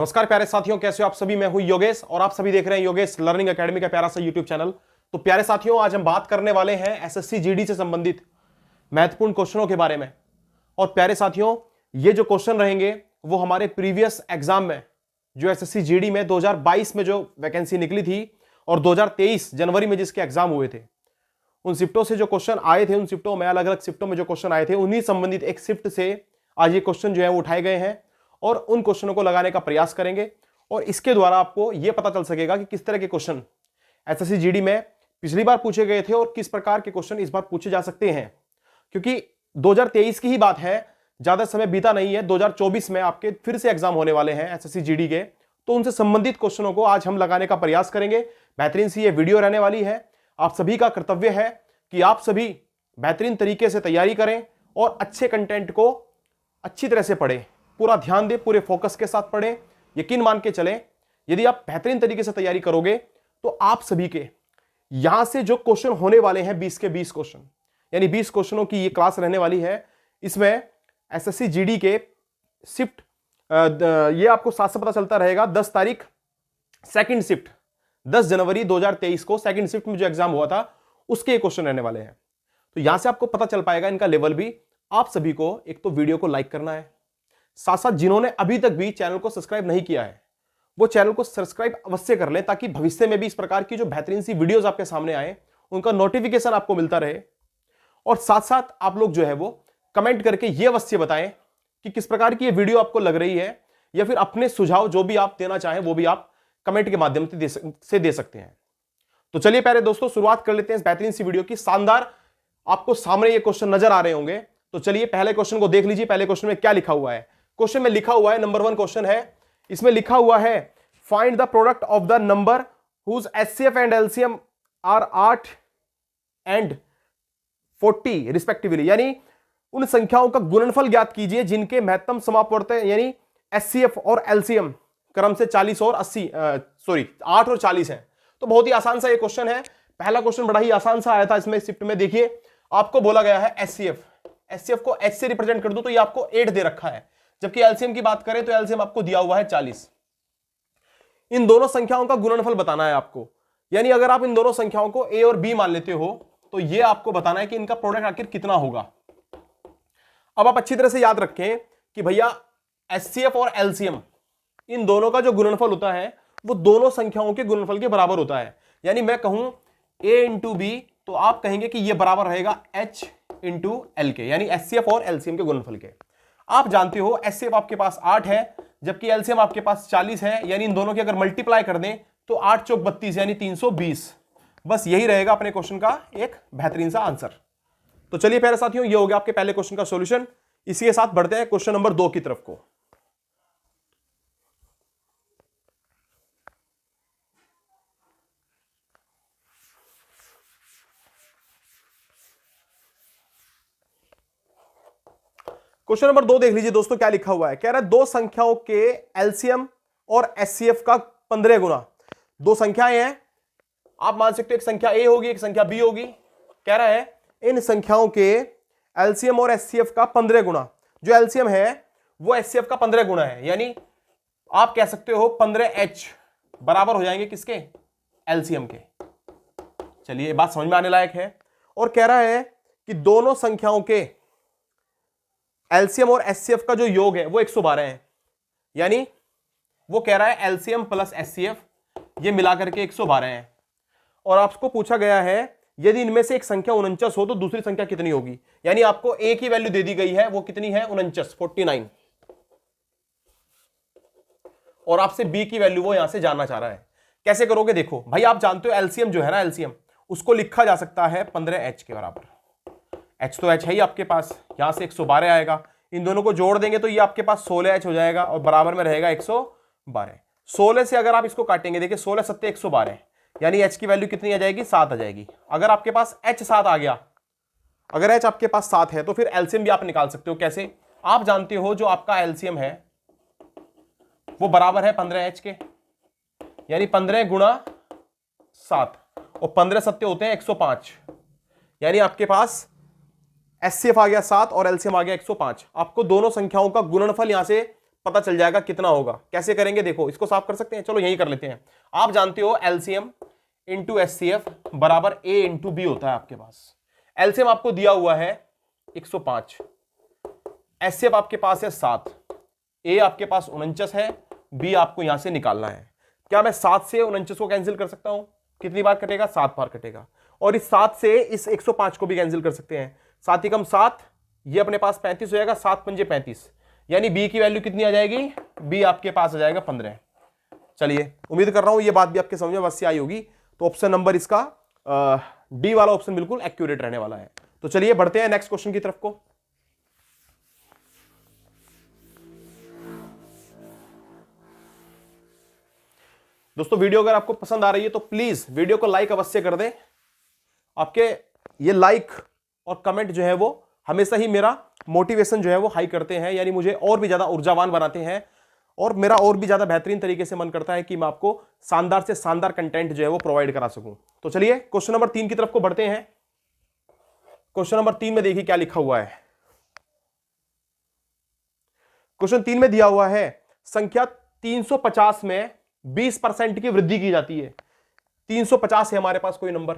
नमस्कार प्यारे साथियों, कैसे हो आप सभी। मैं हूं योगेश और आप सभी देख रहे हैं योगेश लर्निंग एकेडमी का प्यारा सा यूट्यूब चैनल। तो प्यारे साथियों, आज हम बात करने वाले हैं एसएससी जीडी से संबंधित महत्वपूर्ण क्वेश्चनों के बारे में। और प्यारे साथियों, ये जो क्वेश्चन रहेंगे वो हमारे प्रीवियस एग्जाम में, जो एसएससी जीडी में 2022 में जो वैकेंसी निकली थी और 2023 जनवरी में जिसके एग्जाम हुए थे, उन शिफ्टों से जो क्वेश्चन आए थे, उन शिफ्टों में अलग अलग शिफ्टों में जो क्वेश्चन आए थे, उन्हीं संबंधित एक शिफ्ट से आज ये क्वेश्चन जो है वो उठाए गए हैं और उन क्वेश्चनों को लगाने का प्रयास करेंगे। और इसके द्वारा आपको यह पता चल सकेगा कि किस तरह के क्वेश्चन एसएससी जीडी में पिछली बार पूछे गए थे और किस प्रकार के क्वेश्चन इस बार पूछे जा सकते हैं। क्योंकि 2023 की ही बात है, ज्यादा समय बीता नहीं है। 2024 में आपके फिर से एग्जाम होने वाले हैं एसएससी जीडी के, तो उनसे संबंधित क्वेश्चनों को आज हम लगाने का प्रयास करेंगे। बेहतरीन सी ये वीडियो रहने वाली है। आप सभी का कर्तव्य है कि आप सभी बेहतरीन तरीके से तैयारी करें और अच्छे कंटेंट को अच्छी तरह से पढ़ें, पूरा ध्यान दें, पूरे फोकस के साथ पढ़ें। यकीन मान के चलें, यदि आप बेहतरीन तरीके से तैयारी करोगे तो आप सभी के यहां से जो क्वेश्चन होने वाले हैं 20 के 20 क्वेश्चन, यानी 20 क्वेश्चनों की ये क्लास रहने वाली है। इसमें एसएससी जीडी के शिफ्ट ये आपको साथ से पता चलता रहेगा। 10 तारीख सेकंड शिफ्ट, 10 जनवरी 2023 को सेकंड शिफ्ट में जो एग्जाम हुआ था उसके क्वेश्चन रहने वाले हैं। तो यहां से आपको पता चल पाएगा इनका लेवल भी। आप सभी को एक तो वीडियो को लाइक करना है, साथ साथ जिन्होंने अभी तक भी चैनल को सब्सक्राइब नहीं किया है वो चैनल को सब्सक्राइब अवश्य कर लें, ताकि भविष्य में भी इस प्रकार की जो बेहतरीन सी वीडियोस आपके सामने आए उनका नोटिफिकेशन आपको मिलता रहे। और साथ साथ आप लोग जो है वो कमेंट करके ये अवश्य बताएं कि किस प्रकार की ये वीडियो आपको लग रही है, या फिर अपने सुझाव जो भी आप देना चाहें वो भी आप कमेंट के माध्यम से दे सकते हैं। तो चलिए प्यारे दोस्तों, शुरुआत कर लेते हैं इस बेहतरीन सी वीडियो की। शानदार आपको सामने ये क्वेश्चन नजर आ रहे होंगे। तो चलिए पहले क्वेश्चन को देख लीजिए। पहले क्वेश्चन में क्या लिखा हुआ है। क्वेश्चन में लिखा हुआ है, नंबर 1 क्वेश्चन है, इसमें लिखा हुआ है find the product of the number whose HCF and LCM are 8 and 40 respectively, यानी उन संख्याओं का गुणनफल ज्ञात कीजिए जिनके महत्तम समापवर्त यानी एचसीएफ और एलसीएम क्रम से 40 और 80 8 और 40 है। तो बहुत ही आसान सा ये क्वेश्चन है। पहला क्वेश्चन बड़ा ही आसान सा आया था इसमें शिफ्ट में। देखिए आपको बोला गया है एचसीएफ को एच से रिप्रेजेंट कर दो, तो ये आपको 8 दे रखा है, जबकि एलसीएम की बात करें तो एलसीएम आपको दिया हुआ है 40। इन दोनों संख्याओं का गुणनफल बताना है आपको, यानी अगर आप इन दोनों संख्याओं को ए और बी मान लेते हो तो ये आपको बताना है कि इनका प्रोडक्ट आखिर कितना होगा। अब आप अच्छी तरह से याद रखें कि भैया एचसीएफ और एलसीएम इन दोनों का जो गुणनफल होता है वो दोनों संख्याओं के गुणनफल के बराबर होता है। यानी मैं कहूं ए इंटू बी तो आप कहेंगे कि ये बराबर रहेगा एच इंटू एल के, यानी एचसीएफ और एलसीएम के गुणनफल के। आप जानते हो एचसीएफ आपके पास 8 है जबकि एलसीएम आपके पास 40 है, यानी इन दोनों की अगर मल्टीप्लाई कर दें तो 8 चौक 32 यानी 320। बस यही रहेगा अपने क्वेश्चन का एक बेहतरीन सा आंसर। तो चलिए प्यारे साथियों, ये हो गया आपके पहले क्वेश्चन का सॉल्यूशन। इसी के साथ बढ़ते हैं क्वेश्चन नंबर 2 की तरफ को। क्वेश्चन नंबर 2 देख लीजिए दोस्तों, क्या लिखा हुआ है। कह रहा है दो संख्याओं के एलसीएम और एचसीएफ का 15 गुना। दो संख्याएं हैं, आप मान सकते हो एक संख्या ए होगी, एक संख्या बी होगी। कह रहा है इन संख्याओं के एलसीएम और एचसीएफ का 15 गुना। जो एलसीएम है वो एचसीएफ का 15 गुना है, यानी आप कह सकते हो 15H बराबर हो जाएंगे किसके, एलसीएम के। चलिए ये बात समझ में आने लायक है। और कह रहा है कि दोनों संख्याओं के एलसीएम और एचसीएफ का जो योग है वो 112 है, यानी वो कह रहा है एलसीएम प्लस एचसीएफ ये मिलाकर के 112 है। और आपको पूछा गया है यदि इनमें से एक संख्या 49 हो तो दूसरी संख्या कितनी होगी। यानी आपको ए की वैल्यू दे दी गई है, वो कितनी है 49 और आपसे बी की वैल्यू वो यहां से जानना चाह रहा है। कैसे करोगे, देखो भाई आप जानते हो एलसीएम जो है ना, एलसीएम उसको लिखा जा सकता है 15H के बराबर। H तो H है ही आपके पास, यहां से 112 आएगा, इन दोनों को जोड़ देंगे तो ये आपके पास 16H हो जाएगा और बराबर में रहेगा 112। 16 से अगर आप इसको काटेंगे, देखिए 16 सत्ते 112, यानी H की वैल्यू कितनी आ जाएगी, 7 आ जाएगी। अगर आपके पास H 7 आ गया, अगर H आपके पास 7 है तो फिर एलसीएम भी आप निकाल सकते हो। कैसे, आप जानते हो जो आपका एलसीएम है वो बराबर है 15H के, यानी 15 गुणा 7 और 15 सत्ते होते हैं 105, यानी आपके पास एचसीएफ आ गया 7 और एलसीएम आ गया 105। आपको दोनों संख्याओं का गुणनफल यहां से पता चल जाएगा कितना होगा। कैसे करेंगे देखो, इसको साफ कर सकते हैं, चलो यही कर लेते हैं। आप जानते हो एलसीएम इंटू एचसीएफ बराबर ए इंटू बी होता है आपके पास। एलसीएम आपको दिया हुआ है 105, एचसीएफ आपके पास है 7, ए आपके पास 49 है, बी आपको यहां से निकालना है। क्या मैं 7 से 49 को कैंसिल कर सकता हूं? कितनी बार कटेगा? 7 बार कटेगा। और इस 7 से इस 105 को भी कैंसिल कर सकते हैं। 7 ही कम 7, ये अपने पास 35 हो जाएगा, 7 पंजे 35, यानी बी की वैल्यू कितनी आ जाएगी? बी आपके पास आ जाएगा 15। चलिए, उम्मीद कर रहा हूं ये बात भी आपके समझ में अवश्य आई होगी। तो ऑप्शन नंबर इसका डी वाला ऑप्शन बिल्कुल एक्यूरेट रहने वाला है। तो चलिए बढ़ते हैं नेक्स्ट क्वेश्चन की तरफ को। दोस्तों वीडियो अगर आपको पसंद आ रही है तो प्लीज वीडियो को लाइक अवश्य कर दें। आपके ये लाइक और कमेंट जो है वो हमेशा ही मेरा मोटिवेशन जो है वो हाई करते हैं, यानी मुझे और भी ज्यादा ऊर्जावान बनाते हैं और मेरा और भी ज्यादा बेहतरीन तरीके से मन करता है कि मैं आपको शानदार से शानदार कंटेंट जो है वो प्रोवाइड करा सकूं। तो चलिए क्वेश्चन नंबर 3 की तरफ को बढ़ते हैं। क्वेश्चन नंबर 3 में देखिए क्या लिखा हुआ है। क्वेश्चन 3 में दिया हुआ है संख्या 350 में 20% की वृद्धि की जाती है। 350 है हमारे पास कोई नंबर,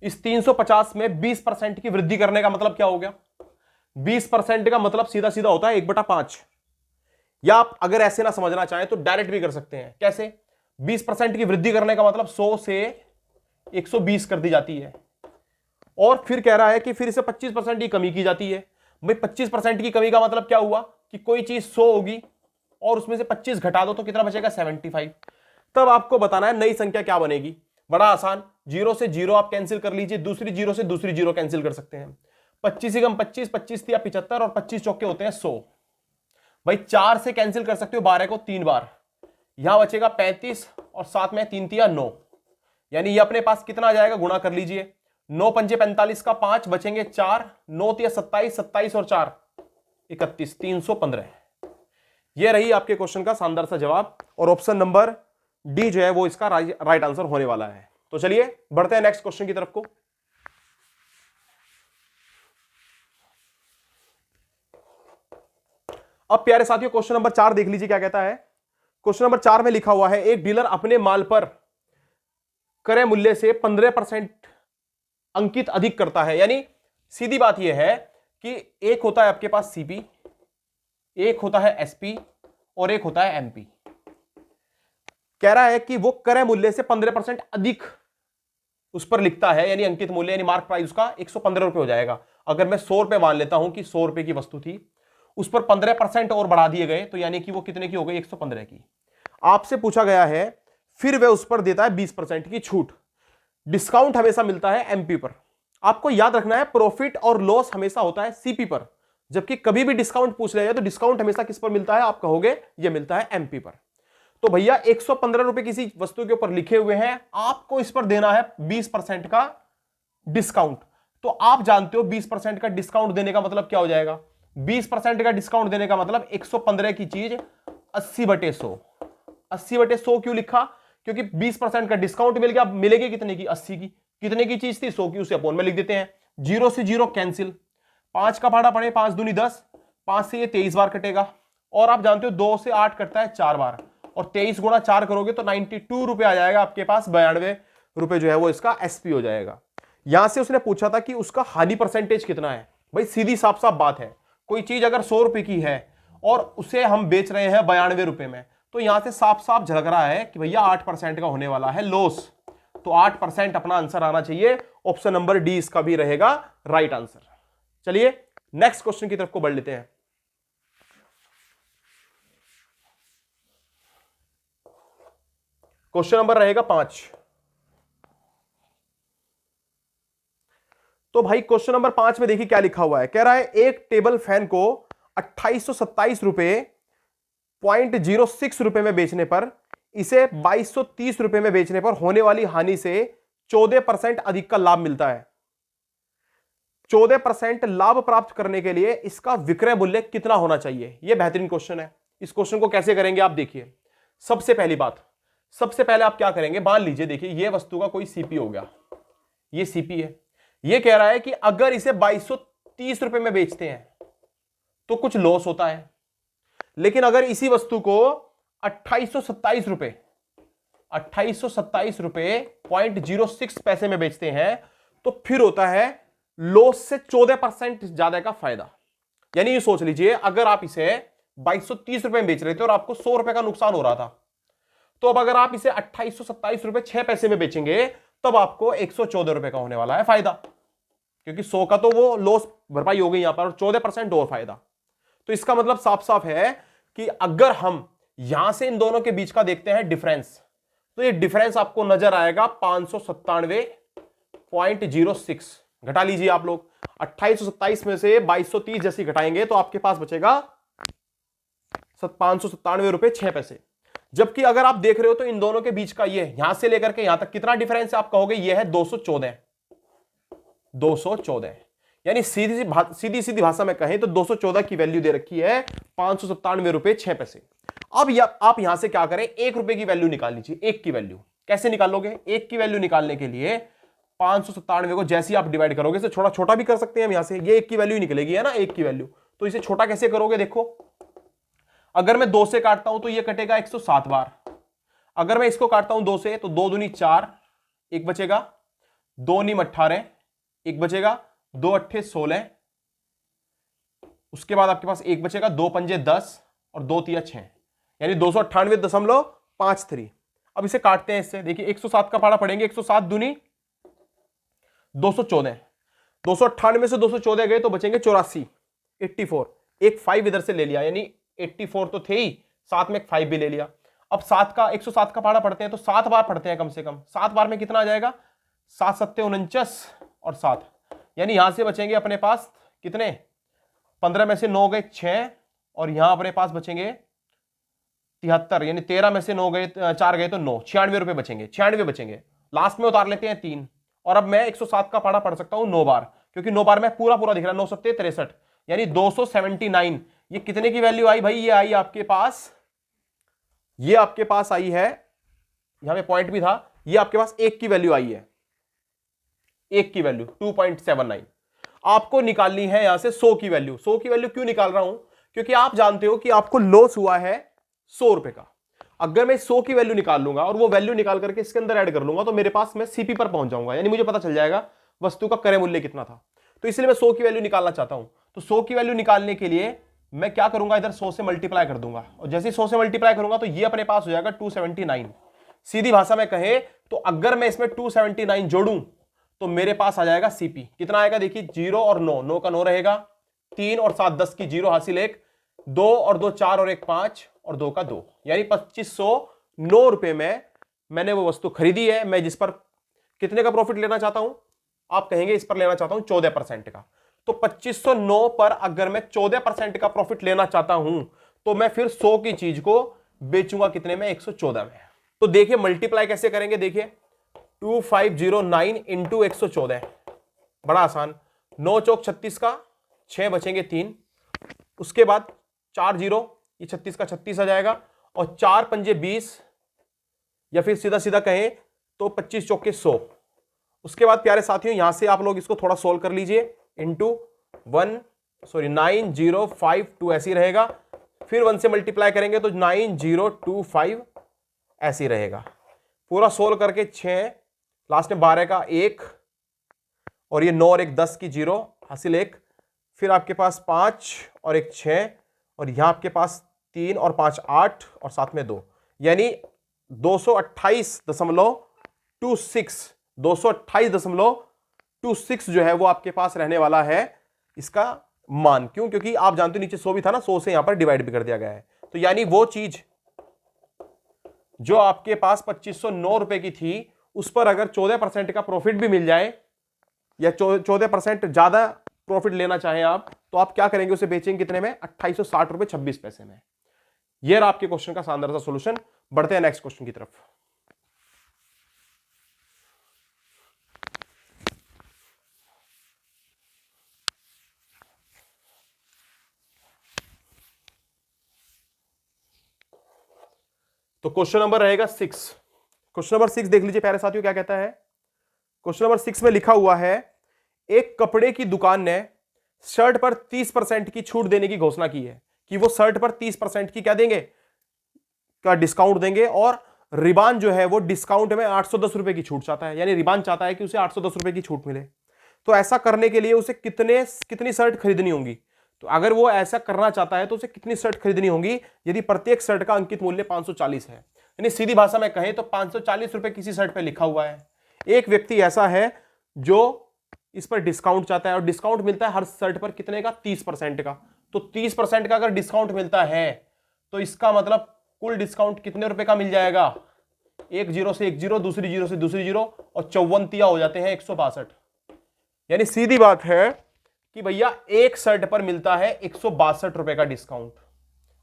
इस 350 में 20% की वृद्धि करने का मतलब क्या हो गया? 20% का मतलब सीधा सीधा होता है 1/5। या आप अगर ऐसे ना समझना चाहें तो डायरेक्ट भी कर सकते हैं। कैसे? 20% की वृद्धि करने का मतलब 100 से 120 कर दी जाती है। और फिर कह रहा है कि फिर इसे 25% की कमी की जाती है। भाई 25% की कमी का मतलब क्या हुआ कि कोई चीज 100 होगी और उसमें से 25 घटा दो तो कितना बचेगा? 75। तब आपको बताना है नई संख्या क्या बनेगी। बड़ा आसान, 0 से 0 आप कैंसिल कर लीजिए, दूसरी 0 से दूसरी 0 कैंसिल कर सकते हैं। 25 से कम 25, 25 या 75 और 25 चौके होते हैं 100। भाई 4 से कैंसिल कर सकते हो 12 को 3 बार, यहां बचेगा 35 और साथ में 3 तिया 9, यानी ये अपने पास कितना आ जाएगा? गुणा कर लीजिए, 9 पंजे 45 का 5 बचेंगे 4, 9 तिया 27, 27 और 4 31, 315। ये रही आपके क्वेश्चन का शानदार सा जवाब और ऑप्शन नंबर डी जो है वो इसका राइट आंसर होने वाला है। तो चलिए बढ़ते हैं नेक्स्ट क्वेश्चन की तरफ को। अब प्यारे साथियों क्वेश्चन नंबर 4 देख लीजिए क्या कहता है। क्वेश्चन नंबर 4 में लिखा हुआ है एक डीलर अपने माल पर क्रय मूल्य से 15% अंकित अधिक करता है। यानी सीधी बात यह है कि एक होता है आपके पास सीपी, एक होता है एसपी और एक होता है एमपी। कह रहा है कि वो क्रय मूल्य से 15% अधिक उस पर लिखता है, यानी अंकित मूल्य यानी मार्क प्राइस उसका 115 रुपए हो जाएगा। अगर मैं 100 रुपए मान लेता हूं कि 100 रुपए की वस्तु थी, उस पर 15% और बढ़ा दिए गए तो यानी कि वो कितने की हो गई? 115 की। आपसे पूछा गया है फिर वह उस पर देता है 20% की छूट। डिस्काउंट हमेशा मिलता है एमपी पर। आपको याद रखना है प्रॉफिट और लॉस हमेशा होता है सीपी पर, जबकि कभी भी डिस्काउंट पूछ लिया जाए तो डिस्काउंट हमेशा किस पर मिलता है? आप कहोगे ये मिलता है एमपी पर। तो भैया 115 रुपए किसी वस्तु के ऊपर लिखे हुए हैं, आपको इस पर देना है 20% का डिस्काउंट। तो आप जानते हो 20% का डिस्काउंट देने का मतलब क्या हो जाएगा? 20% का डिस्काउंट देने का मतलब 115 की चीज 80/100। 80/100 क्यों लिखा? क्योंकि 20% का डिस्काउंट मिल गया। मिलेगी कितने की? 80 की। कितने की चीज थी? 100 की। उसे अपोन में लिख देते हैं। 0 से 0 कैंसिल, 5 का भाड़ा पड़े 5 दूनी 10, 5 से ये 23 बार कटेगा। और आप जानते हो 2 से 8 कटता है 4 बार, और 23 गुणा 4 करोगे तो 92 रुपए आ जाएगा आपके पास। 92 रुपए जो है वो इसका एसपी हो जाएगा। यहां से उसने पूछा था कि उसका हानि परसेंटेज कितना है। भाई सीधी साफ साफ बात है, कोई चीज अगर 100 रुपए की है और उसे हम बेच रहे हैं 92 रुपए में, तो यहां से साफ साफ झलक रहा है कि भैया 8% का होने वाला है लॉस। तो 8% अपना आंसर आना चाहिए। ऑप्शन नंबर डी इसका भी रहेगा राइट आंसर। चलिए नेक्स्ट क्वेश्चन की तरफ को बढ़ लेते हैं। क्वेश्चन नंबर रहेगा 5। तो भाई क्वेश्चन नंबर 5 में देखिए क्या लिखा हुआ है। कह रहा है एक टेबल फैन को 2827 रुपए 0.06 रुपए में बेचने पर इसे 2230 रुपए में बेचने पर होने वाली हानि से 14% अधिक का लाभ मिलता है। 14% लाभ प्राप्त करने के लिए इसका विक्रय मूल्य कितना होना चाहिए? यह बेहतरीन क्वेश्चन है। इस क्वेश्चन को कैसे करेंगे आप देखिए। सबसे पहली बात, सबसे पहले आप क्या करेंगे? मान लीजिए देखिए ये वस्तु का कोई सीपी हो गया, ये सीपी है। ये कह रहा है कि अगर इसे 2230 रुपए में बेचते हैं तो कुछ लॉस होता है। लेकिन अगर इसी वस्तु को 2827 रुपए 2827 रुपए 0.06 में बेचते हैं तो फिर होता है लॉस से 14% ज्यादा का फायदा। यानी ये सोच लीजिए, अगर आप इसे 2230 रुपए में बेच रहे थे और आपको 100 रुपए का नुकसान हो रहा था, तो अब अगर आप इसे 2827 रुपए 6 पैसे में बेचेंगे तब आपको 114 रुपए का होने वाला है फायदा, क्योंकि 100 का तो वो लॉस भरपाई हो गई यहां पर और 14% और फायदा। तो इसका मतलब साफ साफ है कि अगर हम यहां से इन दोनों के बीच का देखते हैं डिफरेंस, तो ये डिफरेंस आपको नजर आएगा 597.06। घटा लीजिए आप लोग, 2827 में से 2230 जैसी घटाएंगे तो आपके पास बचेगा 597 रुपए 6 पैसे। जबकि अगर आप देख रहे हो तो इन दोनों के बीच का ये यहां से लेकर के यहां तक कितना डिफरेंस है, आप कहोगे ये है 214। यानी सीधी सीधी भाषा में कहें तो 214 की वैल्यू दे रखी है 597 रुपए 6 पैसे। अब आप यहां से क्या करें, 1 रुपए की वैल्यू निकाल लीजिए। 1 की वैल्यू कैसे निकालोगे? 1 की वैल्यू निकालने के लिए 597 को जैसे आप डिवाइड करोगे, इसे छोटा छोटा भी कर सकते हैं हम यहां से, ये 1 की वैल्यू निकलेगी है ना, 1 की वैल्यू। तो इसे छोटा कैसे करोगे? देखो, अगर मैं 2 से काटता हूं तो ये कटेगा 107 बार। अगर मैं इसको काटता हूं 2 से तो 2 दूनी 4, 1 बचेगा, 2 नीम 18, 1 बचेगा, 2 अट्ठे 16, उसके बाद आपके पास 1 बचेगा, 2 पंजे 10 और 2 तिया 6, यानी 298.53। अब इसे काटते हैं इससे, देखिए 107 का पाड़ा पड़ेंगे, 107 दूनी 214, 298 से 214 गए तो बचेंगे 84, 84। एक 5 इधर से ले लिया, यानी 84 तो थे ही, साथ में एक 5 भी ले लिया। अब 107 का पाड़ा पढ़ते हैं तो 7 बार पढ़ते हैं कम से कम। 7 बार में कितना आ जाएगा? 7 सत्ते 49 और 7, यानी यहां से बचेंगे अपने पास कितने? 15 में से 9 गए 6 और यहां अपने पास बचेंगे 73, यानी 13 में से 9 गए 4 गए तो 9, 96 रुपए बचेंगे। 96 बचेंगे, लास्ट में उतार लेते हैं 3। और अब मैं 107 का पाड़ा पढ़ सकता हूं 9 बार, क्योंकि 9 बार में पूरा दिख रहा है, 9 सत्ते 63, यानी 279। ये कितने की वैल्यू आई भाई? ये आई आपके पास, ये आपके पास आई है, यहां पे पॉइंट भी था, ये आपके पास 1 की वैल्यू आई है। 1 की वैल्यू 2.79 आपको निकालनी है यहां से 100 की वैल्यू। 100 की वैल्यू क्यों निकाल रहा हूं? क्योंकि आप जानते हो कि आपको लॉस हुआ है 100 रुपए का। अगर मैं 100 की वैल्यू निकाल लूंगा और वो वैल्यू निकाल करके इसके अंदर ऐड कर लूंगा तो मेरे पास मैं सीपी पर पहुंच जाऊंगा, यानी मुझे पता चल जाएगा वस्तु का क्रय मूल्य कितना था। तो इसलिए मैं 100 की वैल्यू निकालना चाहता हूं। तो 100 की वैल्यू निकालने के लिए मैं क्या करूंगा, इधर 100 से मल्टीप्लाई कर दूंगा, और जैसे ही 100 से मल्टीप्लाई करूंगा तो ये अपने पास हो जाएगा 279। सीधी भाषा में कहे तो अगर मैं इसमें 279 जोड़ूं तो मेरे पास आ जाएगा सीपी। कितना आएगा? देखिए 0 और 9, 9 का 9 रहेगा, 3 और 7 10 की 0 हासिल 1, 2 और 2 4 और 1 5 और 2 का 2, यानी 2509 रुपए में मैंने वो वस्तु खरीदी है। मैं जिस पर कितने का प्रॉफिट लेना चाहता हूं? आप कहेंगे इस पर लेना चाहता हूं 14% का। तो 2509 पर अगर मैं 14% का प्रॉफिट लेना चाहता हूं तो मैं फिर 100 की चीज को बेचूंगा कितने में? 114 में। तो देखिए मल्टीप्लाई कैसे करेंगे, देखिए 2509 इंटू 114, बड़ा आसान, 9 चौक 36 का 6 बचेंगे 3, उसके बाद 4 0, ये 36 का 36 आ जाएगा, और 4 पंजे 20, या फिर सीधा सीधा कहें तो 25 चौके 100। उसके बाद प्यारे साथियों यहां से आप लोग इसको थोड़ा सोल्व कर लीजिए, इंटू 9052 ऐसी रहेगा, फिर 1 से मल्टीप्लाई करेंगे तो 9025 ऐसी रहेगा। पूरा सोल्व करके 6, लास्ट में 12 का 1, और ये 9 और 1 10 की 0 हासिल 1, फिर आपके पास 5 और 1 6, और यहां आपके पास 3 और 5 8 और साथ में 2, यानी 228.26 जो है वो आपके पास रहने वाला है इसका मान। क्यों? क्योंकि आप जानते हो नीचे 100 भी था ना, 100 से यहां पर डिवाइड भी कर दिया गया है। तो यानी वो चीज जो आपके पास 2509 रुपए की थी, उस पर अगर 14% का प्रॉफिट भी मिल जाए, या 14% ज्यादा प्रॉफिट लेना चाहें आप, तो आप क्या करेंगे? उसे बेचेंगे कितने में? 2860 रुपए 26 पैसे में। यह रहा आपके क्वेश्चन का शानदार सा सॉल्यूशन। बढ़ते हैं नेक्स्ट क्वेश्चन की तरफ। तो क्वेश्चन नंबर रहेगा 6। क्वेश्चन नंबर 6 देख लीजिए प्यारे साथियों, क्या कहता है? क्वेश्चन नंबर 6 में लिखा हुआ है, एक कपड़े की दुकान ने शर्ट पर 30% की छूट देने की घोषणा की है। कि वो शर्ट पर 30% की क्या देंगे, का डिस्काउंट देंगे, और रिबान जो है वो डिस्काउंट में 810 रुपए की छूट चाहता है, यानी रिबान चाहता है कि उसे 810 रुपए की छूट मिले। तो ऐसा करने के लिए उसे कितनी शर्ट खरीदनी होंगी, तो अगर वो ऐसा करना चाहता है तो उसे कितनी शर्ट खरीदनी होंगी, यदि प्रत्येक शर्ट का अंकित मूल्य 540 है, यानी सीधी भाषा में कहें तो 540 रुपए किसी शर्ट पे लिखा हुआ है। एक व्यक्ति ऐसा है जो इस पर डिस्काउंट चाहता है, और डिस्काउंट मिलता है हर शर्ट पर कितने का, 30% का। तो 30% का अगर डिस्काउंट मिलता है तो इसका मतलब कुल डिस्काउंट कितने रुपए का मिल जाएगा, एक जीरो से एक जीरो, दूसरी जीरो से दूसरी जीरो, और 54 तिया हो जाते हैं 162। यानी सीधी बात है कि भैया एक शर्ट पर मिलता है 162 रुपए का डिस्काउंट,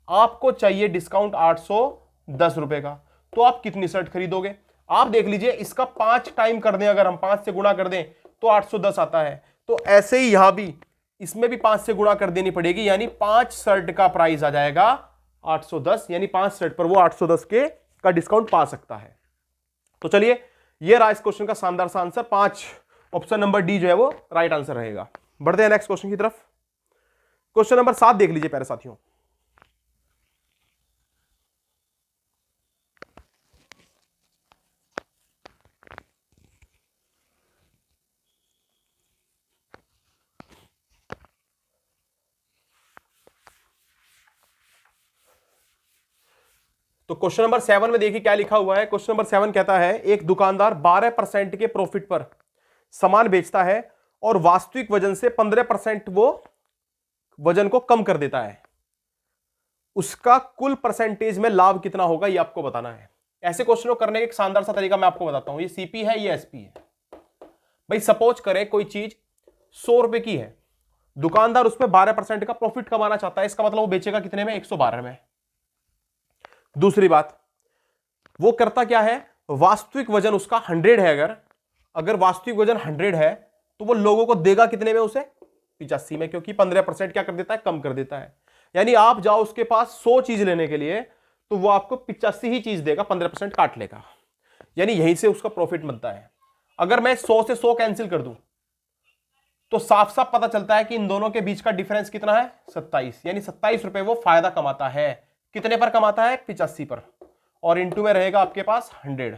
आपको चाहिए डिस्काउंट 810 रुपए का, तो आप कितनी शर्ट खरीदोगे। आप देख लीजिए, इसका 5 टाइम कर दें, अगर हम 5 से गुणा कर दें तो 810 आता है। तो ऐसे ही यहां भी, इसमें भी 5 से गुणा कर देनी पड़ेगी, यानी 5 शर्ट का प्राइस आ जाएगा 810, यानी 5 शर्ट पर वो 810 के का डिस्काउंट पा सकता है। तो चलिए, ये रहा इस क्वेश्चन का शानदार सा आंसर। 5 ऑप्शन नंबर डी जो है वो राइट आंसर रहेगा। बढ़ते हैं नेक्स्ट क्वेश्चन की तरफ। क्वेश्चन नंबर 7 देख लीजिए प्यारे साथियों। तो क्वेश्चन नंबर 7 में देखिए क्या लिखा हुआ है। क्वेश्चन नंबर 7 कहता है, एक दुकानदार 12% के प्रॉफिट पर सामान बेचता है और वास्तविक वजन से 15% वो वजन को कम कर देता है, उसका कुल परसेंटेज में लाभ कितना होगा, ये आपको बताना है। ऐसे क्वेश्चन को करने का एक शानदार सा तरीका मैं आपको बताता हूं। ये सीपी है, ये एसपी है। भाई सपोज करें कोई चीज 100 रुपए की है, दुकानदार उसमें 12% का प्रॉफिट कमाना चाहता है, इसका मतलब वो बेचेगा कितने में, 112 में। दूसरी बात, वो करता क्या है, वास्तविक वजन उसका 100 है, अगर वास्तविक वजन 100 है तो वो लोगों को देगा कितने में, उसे 85 में, क्योंकि 15% क्या कर देता है, कम कर देता है। यानी आप जाओ उसके पास 100 चीज लेने के लिए तो वो आपको 85 ही चीज देगा, 15% काट लेगा, यानी यहीं से उसका प्रॉफिट बनता है। अगर मैं 100 से 100 कैंसिल कर दूं तो साफ साफ पता चलता है कि इन दोनों के बीच का डिफरेंस कितना है, 27, यानी 27 रुपए वो फायदा कमाता है। कितने पर कमाता है, 85 पर, और इंटू में रहेगा आपके पास 100।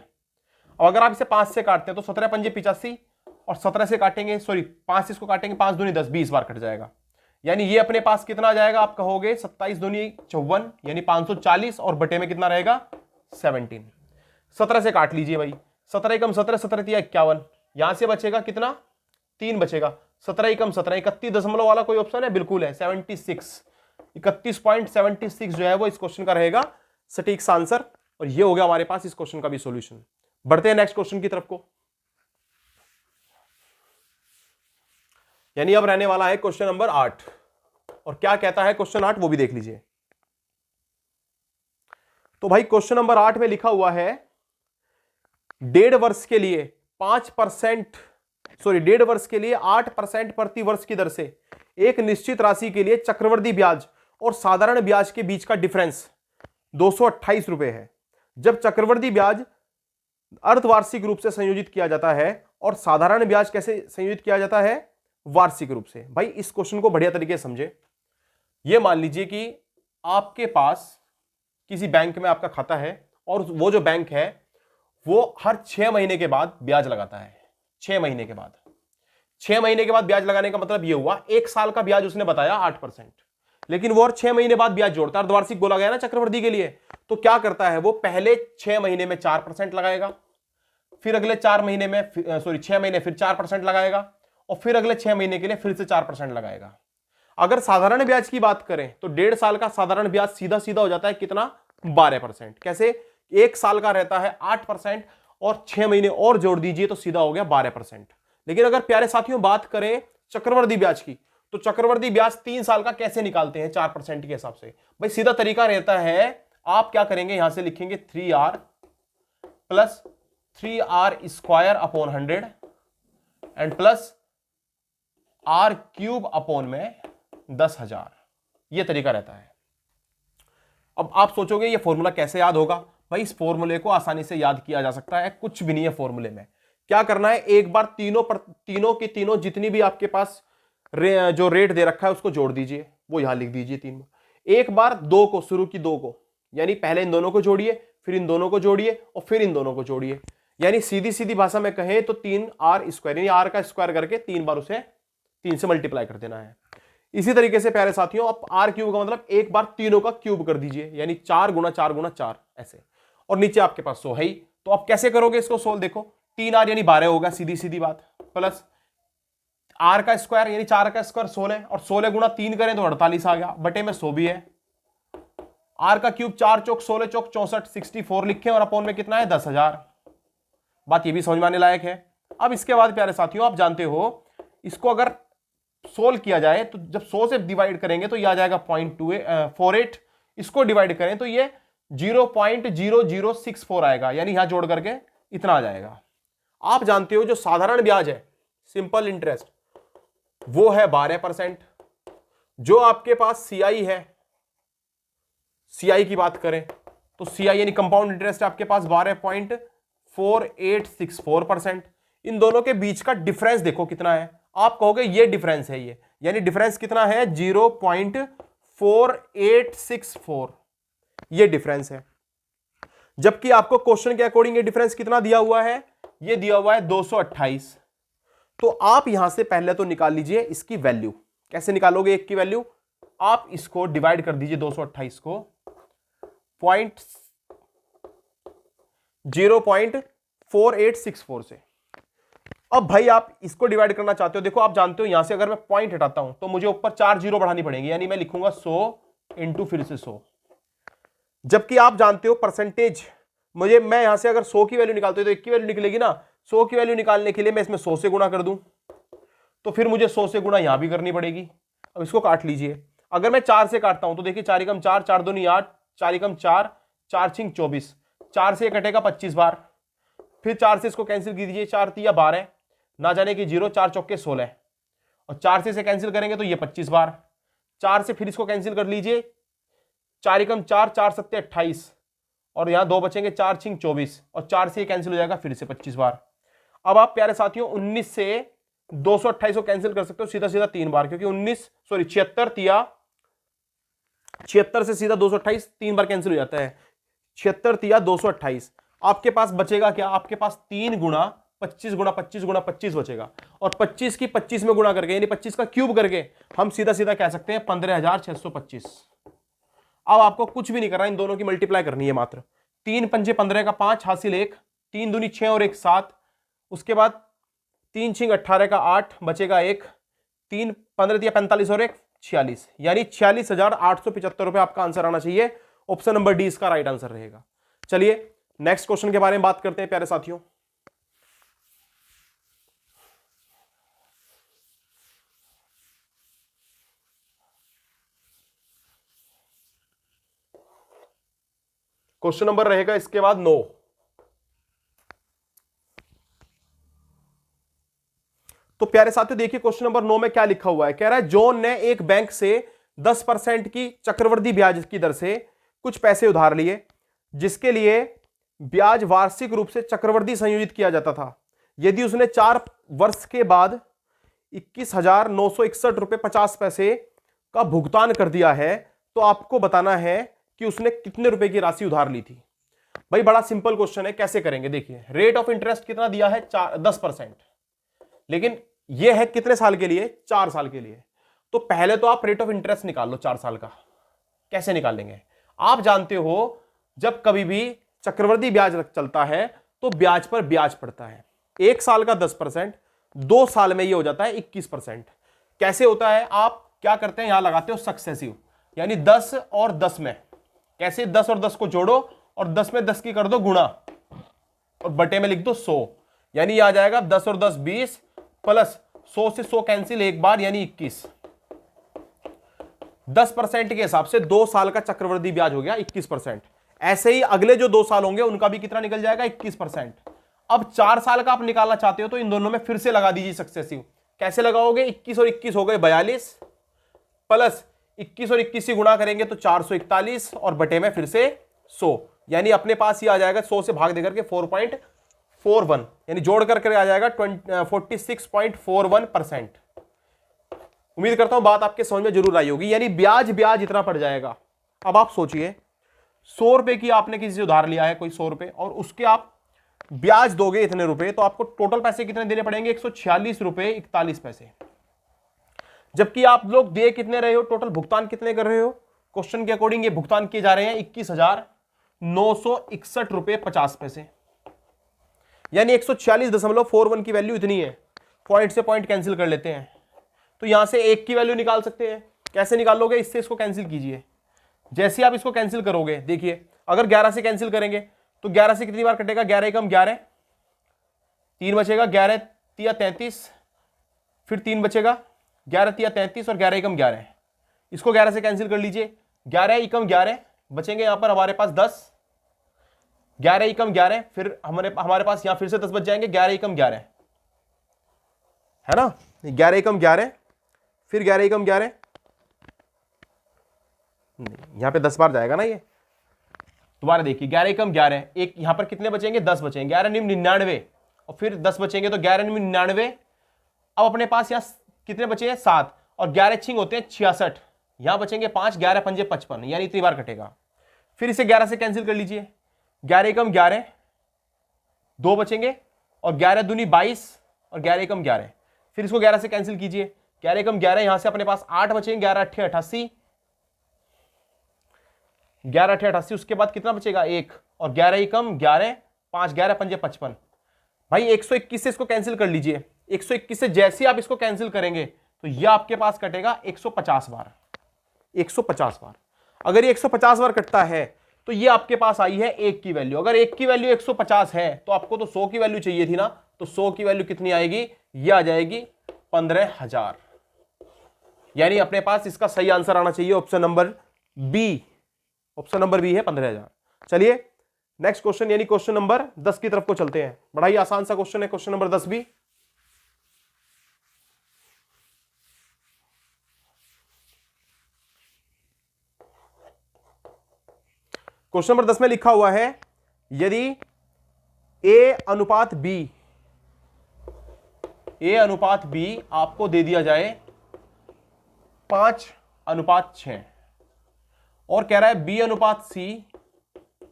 अब अगर आप इसे 5 से काटते हैं तो 17 पंजे 85, और 17 से काटेंगे, सॉरी 5 से इसको काटेंगे, 5 दूनी 10, 20 बार कट जाएगा, यानी ये अपने पास कितना आ जाएगा, आप कहोगे 27 दूनी 54, यानी 540, और बटे में कितना रहेगा, 17। 17 से काट लीजिए भाई, 17 एकम 17, 17 तिया 51, यहां से बचेगा कितना, 3 बचेगा। 17 एकम 17, 31 दशमलव वाला कोई ऑप्शन है, बिल्कुल है, 76, 31.76 जो है वो इस क्वेश्चन का रहेगा सटीक सा आंसर। और ये हो गया हमारे पास इस क्वेश्चन का भी सॉल्यूशन। बढ़ते हैं नेक्स्ट क्वेश्चन की तरफ को, यानी अब रहने वाला है क्वेश्चन नंबर 8। और क्या कहता है क्वेश्चन 8, वो भी देख लीजिए। तो भाई क्वेश्चन नंबर 8 में लिखा हुआ है, 1.5 वर्ष के लिए 5%, सॉरी 1.5 वर्ष के लिए 8% प्रति वर्ष की दर से एक निश्चित राशि के लिए चक्रवृद्धि ब्याज और साधारण ब्याज के बीच का डिफरेंस 228 रुपए है। जब चक्रवृद्धि ब्याज अर्धवार्षिक रूप से संयोजित किया जाता है और साधारण ब्याज कैसे संयोजित किया जाता है, वार्षिक रूप से। भाई इस क्वेश्चन को बढ़िया तरीके से समझे। यह मान लीजिए कि आपके पास किसी बैंक में आपका खाता है, और वो जो बैंक है वो हर 6 महीने के बाद ब्याज लगाता है। 6 महीने के बाद, 6 महीने के बाद ब्याज लगाने का मतलब यह हुआ, 1 साल का ब्याज उसने बताया 8%, लेकिन वो और 6 महीने बाद ब्याज जोड़ता है, अर्धवार्षिक बोला गया ना चक्रवृद्धि के लिए। तो क्या करता है, वो पहले 6 महीने में 4% लगाएगा, फिर अगले 4 महीने में, सॉरी 6 महीने फिर 4% लगाएगा, और फिर अगले 6 महीने के लिए फिर से 4% लगाएगा। अगर साधारण ब्याज की बात करें तो 1.5 साल का साधारण ब्याज सीधा सीधा हो जाता है कितना, 12%। कैसे, 1 साल का रहता है 8%, और 6 महीने और जोड़ दीजिए तो सीधा हो गया 12%। लेकिन अगर प्यारे साथियों बात करें चक्रवृद्धि ब्याज की, तो चक्रवृद्धि ब्याज 3 साल का कैसे निकालते हैं 4% के हिसाब से। भाई सीधा तरीका रहता है, आप क्या करेंगे, यहां से लिखेंगे 3R plus 3R square upon 100 and plus R cube upon में 10,000। यह तरीका रहता है। अब आप सोचोगे ये फॉर्मूला कैसे याद होगा। भाई इस फॉर्मूले को आसानी से याद किया जा सकता है, कुछ भी नहीं है फॉर्मूले में। क्या करना है, एक बार तीनों की तीनों जितनी भी आपके पास जो रेट दे रखा है उसको जोड़ दीजिए, वो यहां लिख दीजिए 3। एक बार दो को, शुरू की दो को, यानी पहले इन दोनों को जोड़िए, फिर इन दोनों को जोड़िए और फिर इन दोनों को जोड़िए, यानी सीधी सीधी भाषा में कहें तो 3r², यानी r का स्क्वायर करके 3 बार उसे 3 से मल्टीप्लाई कर देना है। इसी तरीके से प्यारे साथियों, अब r क्यूब का मतलब एक बार तीनों का क्यूब कर दीजिए, यानी 4 गुना 4 गुना 4 ऐसे, और नीचे आपके पास 100 है ही। तो आप कैसे करोगे इसको सोल्व? देखो 3r यानी 12 होगा, सीधी सीधी बात, प्लस r का स्क्वायर यानी 4 का स्क्वायर 16, और 16 गुना 3 करें तो 48 आ गया, बटे में 100 भी है। r का क्यूब 4 चौक 16 चौक 64, 64 लिखे और अपॉन में कितना है 10,000। बात ये भी समझ में आने लायक है। अब इसके बाद प्यारे साथियों, आप जानते हो इसको अगर सोल्व किया जाए तो जब 100 से डिवाइड करेंगे तो ये आ जाएगा 0.48, इसको डिवाइड करें तो ये 0.0064 आएगा, यानी यहां जोड़ करके इतना आ जाएगा। आप जानते हो जो साधारण ब्याज है, सिंपल इंटरेस्ट, वो है 12%। जो आपके पास सीआई है, सीआई की बात करें तो सीआई यानी कंपाउंड इंटरेस्ट आपके पास 12.4864%। इन दोनों के बीच का डिफरेंस देखो कितना है, आप कहोगे ये डिफरेंस है, ये यानी डिफरेंस कितना है 0.4864, ये डिफरेंस है। जबकि आपको क्वेश्चन के अकॉर्डिंग ये डिफरेंस कितना दिया हुआ है, ये दिया हुआ है 228। तो आप यहां से पहले तो निकाल लीजिए इसकी वैल्यू। कैसे निकालोगे एक की वैल्यू? आप इसको डिवाइड कर दीजिए 228 को 0.4864 से। अब भाई आप इसको डिवाइड करना चाहते हो, देखो आप जानते हो यहां से अगर मैं पॉइंट हटाता हूं तो मुझे ऊपर 4 जीरो बढ़ानी पड़ेगी, यानी मैं लिखूंगा 100 इंटू फिर से 100। जबकि आप जानते हो परसेंटेज, मैं यहां से अगर 100 की वैल्यू निकालते हो तो 1 की वैल्यू निकलेगी ना। 100 की वैल्यू निकालने के लिए मैं इसमें 100 से गुणा कर दूं, तो फिर मुझे 100 से गुणा यहां भी करनी पड़ेगी। अब इसको काट लीजिए, अगर मैं 4 से काटता हूं तो देखिए 4 एकम 4, 4 दूनी 8, 4 एकम 4, 4 छिंग 24, 4 से कटेगा 25 बार, फिर 4 से इसको कैंसिल कीजिए, 4 तिया 12, ना जाने की 0, 4 चौके 16, और 4 से इसे कैंसिल करेंगे तो ये 25 बार, 4 से फिर इसको कैंसिल कर लीजिए, 4 एकम 4, 4 सत्ते 28, और यहां 2 बचेंगे, 4 छिंग 24, और 4 से ये कैंसिल हो जाएगा फिर से 25 बार। अब आप प्यारे साथियों 19 से 228 को कैंसिल कर सकते हो सीधा सीधा 3 बार, क्योंकि 76 से सीधा 228 3 बार कैंसिल हो जाता है, 76 तिया 228। आपके पास बचेगा क्या? आपके पास 3 गुणा 25 गुणा 25 गुणा 25 बचेगा, और 25 की 25 में गुणा करके यानी 25 का क्यूब करके हम सीधा सीधा कह सकते हैं 15,625। अब आपको कुछ भी नहीं करना, इन दोनों की मल्टीप्लाई करनी है मात्र। 3 पंजे 15 का 5 हासिल 1, 3 दूनी 6 और 1 7, उसके बाद 3 छिंग 18 का 8 बचेगा 1, 3 15 दिया 45 और 1 46, यानी 46,875 रुपए आपका आंसर आना चाहिए। ऑप्शन नंबर डी इसका राइट आंसर रहेगा। चलिए नेक्स्ट क्वेश्चन के बारे में बात करते हैं प्यारे साथियों। क्वेश्चन नंबर रहेगा इसके बाद 9। तो प्यारे साथियों देखिए क्वेश्चन नंबर 9 में क्या लिखा हुआ है। कह रहा है जॉन ने एक बैंक से 10% की चक्रवृद्धि ब्याज की दर से कुछ पैसे उधार लिए, जिसके लिए ब्याज वार्षिक रूप से चक्रवृद्धि संयोजित किया जाता था। यदि उसने 4 वर्ष के बाद 21,961 रुपए 50 पैसे का भुगतान कर दिया है, तो आपको बताना है कि उसने कितने रुपए की राशि उधार ली थी। भाई बड़ा सिंपल क्वेश्चन है, कैसे करेंगे? देखिए रेट ऑफ इंटरेस्ट कितना दिया है 10%, लेकिन यह है कितने साल के लिए? 4 साल के लिए। तो पहले तो आप रेट ऑफ इंटरेस्ट निकाल लो 4 साल का। कैसे निकालेंगे? आप जानते हो जब कभी भी चक्रवृद्धि ब्याज चलता है तो ब्याज पर ब्याज पड़ता है। 1 साल का 10%, 2 साल में यह हो जाता है 21%। कैसे होता है? आप क्या करते हैं, यहां लगाते हो सक्सेसिव, यानी 10 और 10 में। कैसे? 10 और 10 को जोड़ो और 10 में 10 की कर दो गुणा और बटे में लिख दो 100, यानी यह आ जाएगा 10 और 10 20 प्लस 100 से 100 कैंसिल एक बार, यानी 21। 10% के हिसाब से 2 साल का चक्रवृद्धि ब्याज हो गया 21%। ऐसे ही अगले जो 2 साल होंगे उनका भी कितना निकल जाएगा? 21%। अब 4 साल का आप निकालना चाहते हो तो इन दोनों में फिर से लगा दीजिए सक्सेसिव। कैसे लगाओगे? 21 और 21 हो गए 42 प्लस 21 और 21 से गुणा करेंगे तो 441 और बटे में फिर से 100, यानी अपने पास ये आ जाएगा 100 से भाग देकर के 4.41, यानी जोड़ करके आ जाएगा 46.41%। उम्मीद करता हूं बात आपके समझ में जरूर आई होगी। यानी ब्याज ब्याज इतना पड़ जाएगा। अब आप सोचिए 100 रुपए की आपने किसी से उधार लिया है, कोई 100 रुपए, और उसके आप ब्याज दोगे इतने रुपए, तो आपको टोटल पैसे कितने देने पड़ेंगे? 146 रुपए 41 पैसे। जबकि आप लोग दे कितने रहे हो, टोटल भुगतान कितने कर रहे हो? क्वेश्चन के अकॉर्डिंग ये भुगतान किए जा रहे हैं 21,961 रुपए 50 पैसे। यानी 146.41 की वैल्यू इतनी है। पॉइंट से पॉइंट कैंसिल कर लेते हैं, तो यहां से एक की वैल्यू निकाल सकते हैं। कैसे निकालोगे? इससे इसको कैंसिल कीजिए। जैसे आप इसको कैंसिल करोगे, देखिए अगर 11 से कैंसिल करेंगे तो 11 से कितनी बार कटेगा? 11 एकम 11, 3 बचेगा, 11 तिया 33, फिर 3 बचेगा, 11 तिया 33 और 11 एकम 11। इसको 11 से कैंसिल कर लीजिए, 11 एकम 11 बचेंगे यहां पर हमारे पास 10, 11 एकम 11, फिर हमारे पास यहां फिर से 10 बच जाएंगे, 11 एकम 11 है ना, 11 एकम 11, फिर 11 एकम 11, यहां पे 10 बार जाएगा ना ये। दोबारा देखिए 11 एकम 11, एक यहां पर कितने बचेंगे? 10 बचेंगे, 11 निम 99 और फिर 10 बचेंगे तो 11 निम 99। अब अपने पास यहां कितने बचे हैं? 7 और 11 छिंग होते हैं 66, यहां बचेंगे 5, 11 पंजे 55, यानी इतनी बार कटेगा। फिर इसे 11 से कैंसिल कर लीजिए, 11 एकम 11, 2 बचेंगे और 11 दूनी 22 और 11 एकम 11, फिर इसको 11 से कैंसिल कीजिए, 11 एकम 11, यहां से अपने पास 8 बचेंगे, 11 अट्ठे 88, 11 अट्ठे 88, उसके बाद कितना बचेगा? 1 और 11 एकम 11, 5 11 पंजे 55। भाई 121 से इसको कैंसिल कर लीजिए, 121 से जैसे आप इसको कैंसिल करेंगे तो यह आपके पास कटेगा 150 बार, 150 बार। अगर ये 150 बार कटता है तो ये आपके पास आई है 1 की वैल्यू। अगर 1 की वैल्यू 150 है तो आपको तो 100 की वैल्यू चाहिए थी ना, तो 100 की वैल्यू कितनी आएगी? ये आ जाएगी 15,000। यानी अपने पास इसका सही आंसर आना चाहिए option number B. Option number B है 15,000। चलिए नेक्स्ट क्वेश्चन यानी क्वेश्चन नंबर 10 की तरफ को चलते हैं। बड़ा ही आसान सा क्वेश्चन है क्वेश्चन नंबर 10 भी। क्वेश्चन नंबर 10 में लिखा हुआ है यदि ए अनुपात बी आपको दे दिया जाए 5:6 और कह रहा है बी अनुपात सी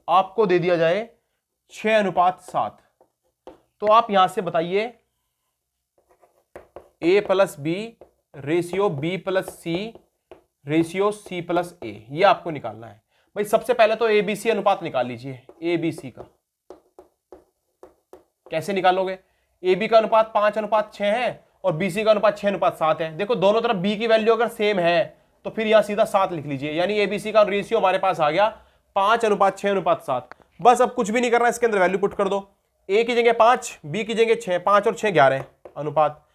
आपको दे दिया जाए 6:7, तो आप यहां से बताइए A plus B ratio B plus C ratio C plus A, ये आपको निकालना है। भाई सबसे पहले तो एबीसी अनुपात निकाल लीजिए, एबीसी का कैसे निकालोगे? AB का अनुपात 5:6 है और BC का अनुपात 6:7 है। देखो दोनों तरफ B की वैल्यू अगर सेम है तो फिर यहां सीधा 7 लिख लीजिए, यानी ABC का रेशियो हमारे पास आ गया 5:6:7। बस अब कुछ भी नहीं करना, इसके अंदर वैल्यू पुट कर दो। A की जगह 5, B की जगह 6, 5 और 6 11 अनुपात,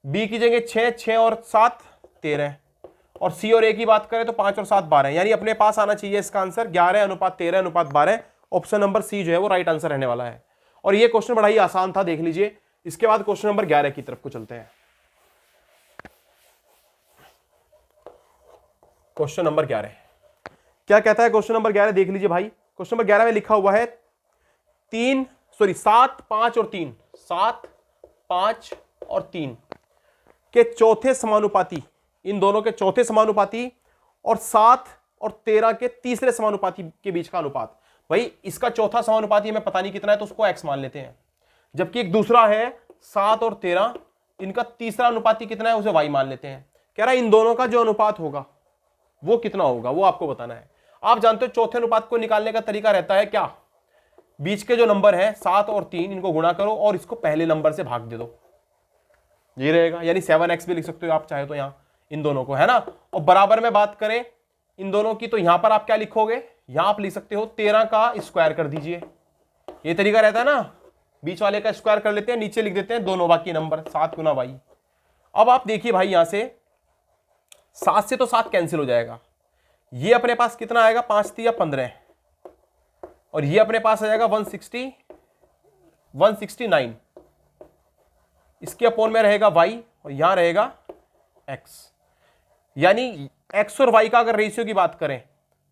B की जगह 6, 6 और 7 13, और C और A की बात करें तो 5 और 7 12, यानी अपने पास आना चाहिए इसका आंसर 11:13:12। ऑप्शन नंबर सी जो है वो राइट आंसर रहने वाला है। और ये क्वेश्चन बड़ा ही आसान था, देख लीजिए। इसके बाद क्वेश्चन नंबर 11 की तरफ को चलते हैं। क्वेश्चन नंबर 11 क्या कहता है? क्वेश्चन नंबर 11 देख लीजिए भाई। क्वेश्चन नंबर 11 में लिखा हुआ है 7, 5 और 3, 7, 5 और 3 के चौथे समानुपाती, इन दोनों के चौथे समानुपाती और 7 और 13 के तीसरे समानुपाती के बीच का अनुपात। भाई इसका चौथा समानुपाती हमें पता नहीं कितना है तो उसको x मान लेते हैं, जबकि एक दूसरा है 7 और 13, इनका तीसरा अनुपाती कितना है उसे y मान लेते हैं। कह रहा है इन दोनों का जो अनुपात होगा वो कितना होगा, वो आपको बताना है। आप जानते हो चौथे अनुपात को निकालने का तरीका रहता है क्या? बीच के जो नंबर है 7 और 3, इनको गुणा करो और इसको पहले नंबर से भाग दे दो, ये रहेगा। यानी 7x भी लिख सकते हो आप चाहे तो यहां इन दोनों को, है ना। और बराबर में बात करें इन दोनों की तो यहां पर आप क्या लिखोगे? यहां आप लिख सकते हो 13 का स्क्वायर कर दीजिए, ये तरीका रहता है ना। बीच वाले का स्क्वायर कर लेते हैं, नीचे लिख देते हैं दोनों बाकी नंबर 7 गुना y। अब आप देखिए भाई यहां से 7 से तो 7 कैंसिल हो जाएगा, ये अपने पास कितना आएगा 5 3 15, और ये अपने पास आ जाएगा 169, इसके अपोन में रहेगा y और यहां रहेगा x। यानी x और y का अगर रेशियो की बात करें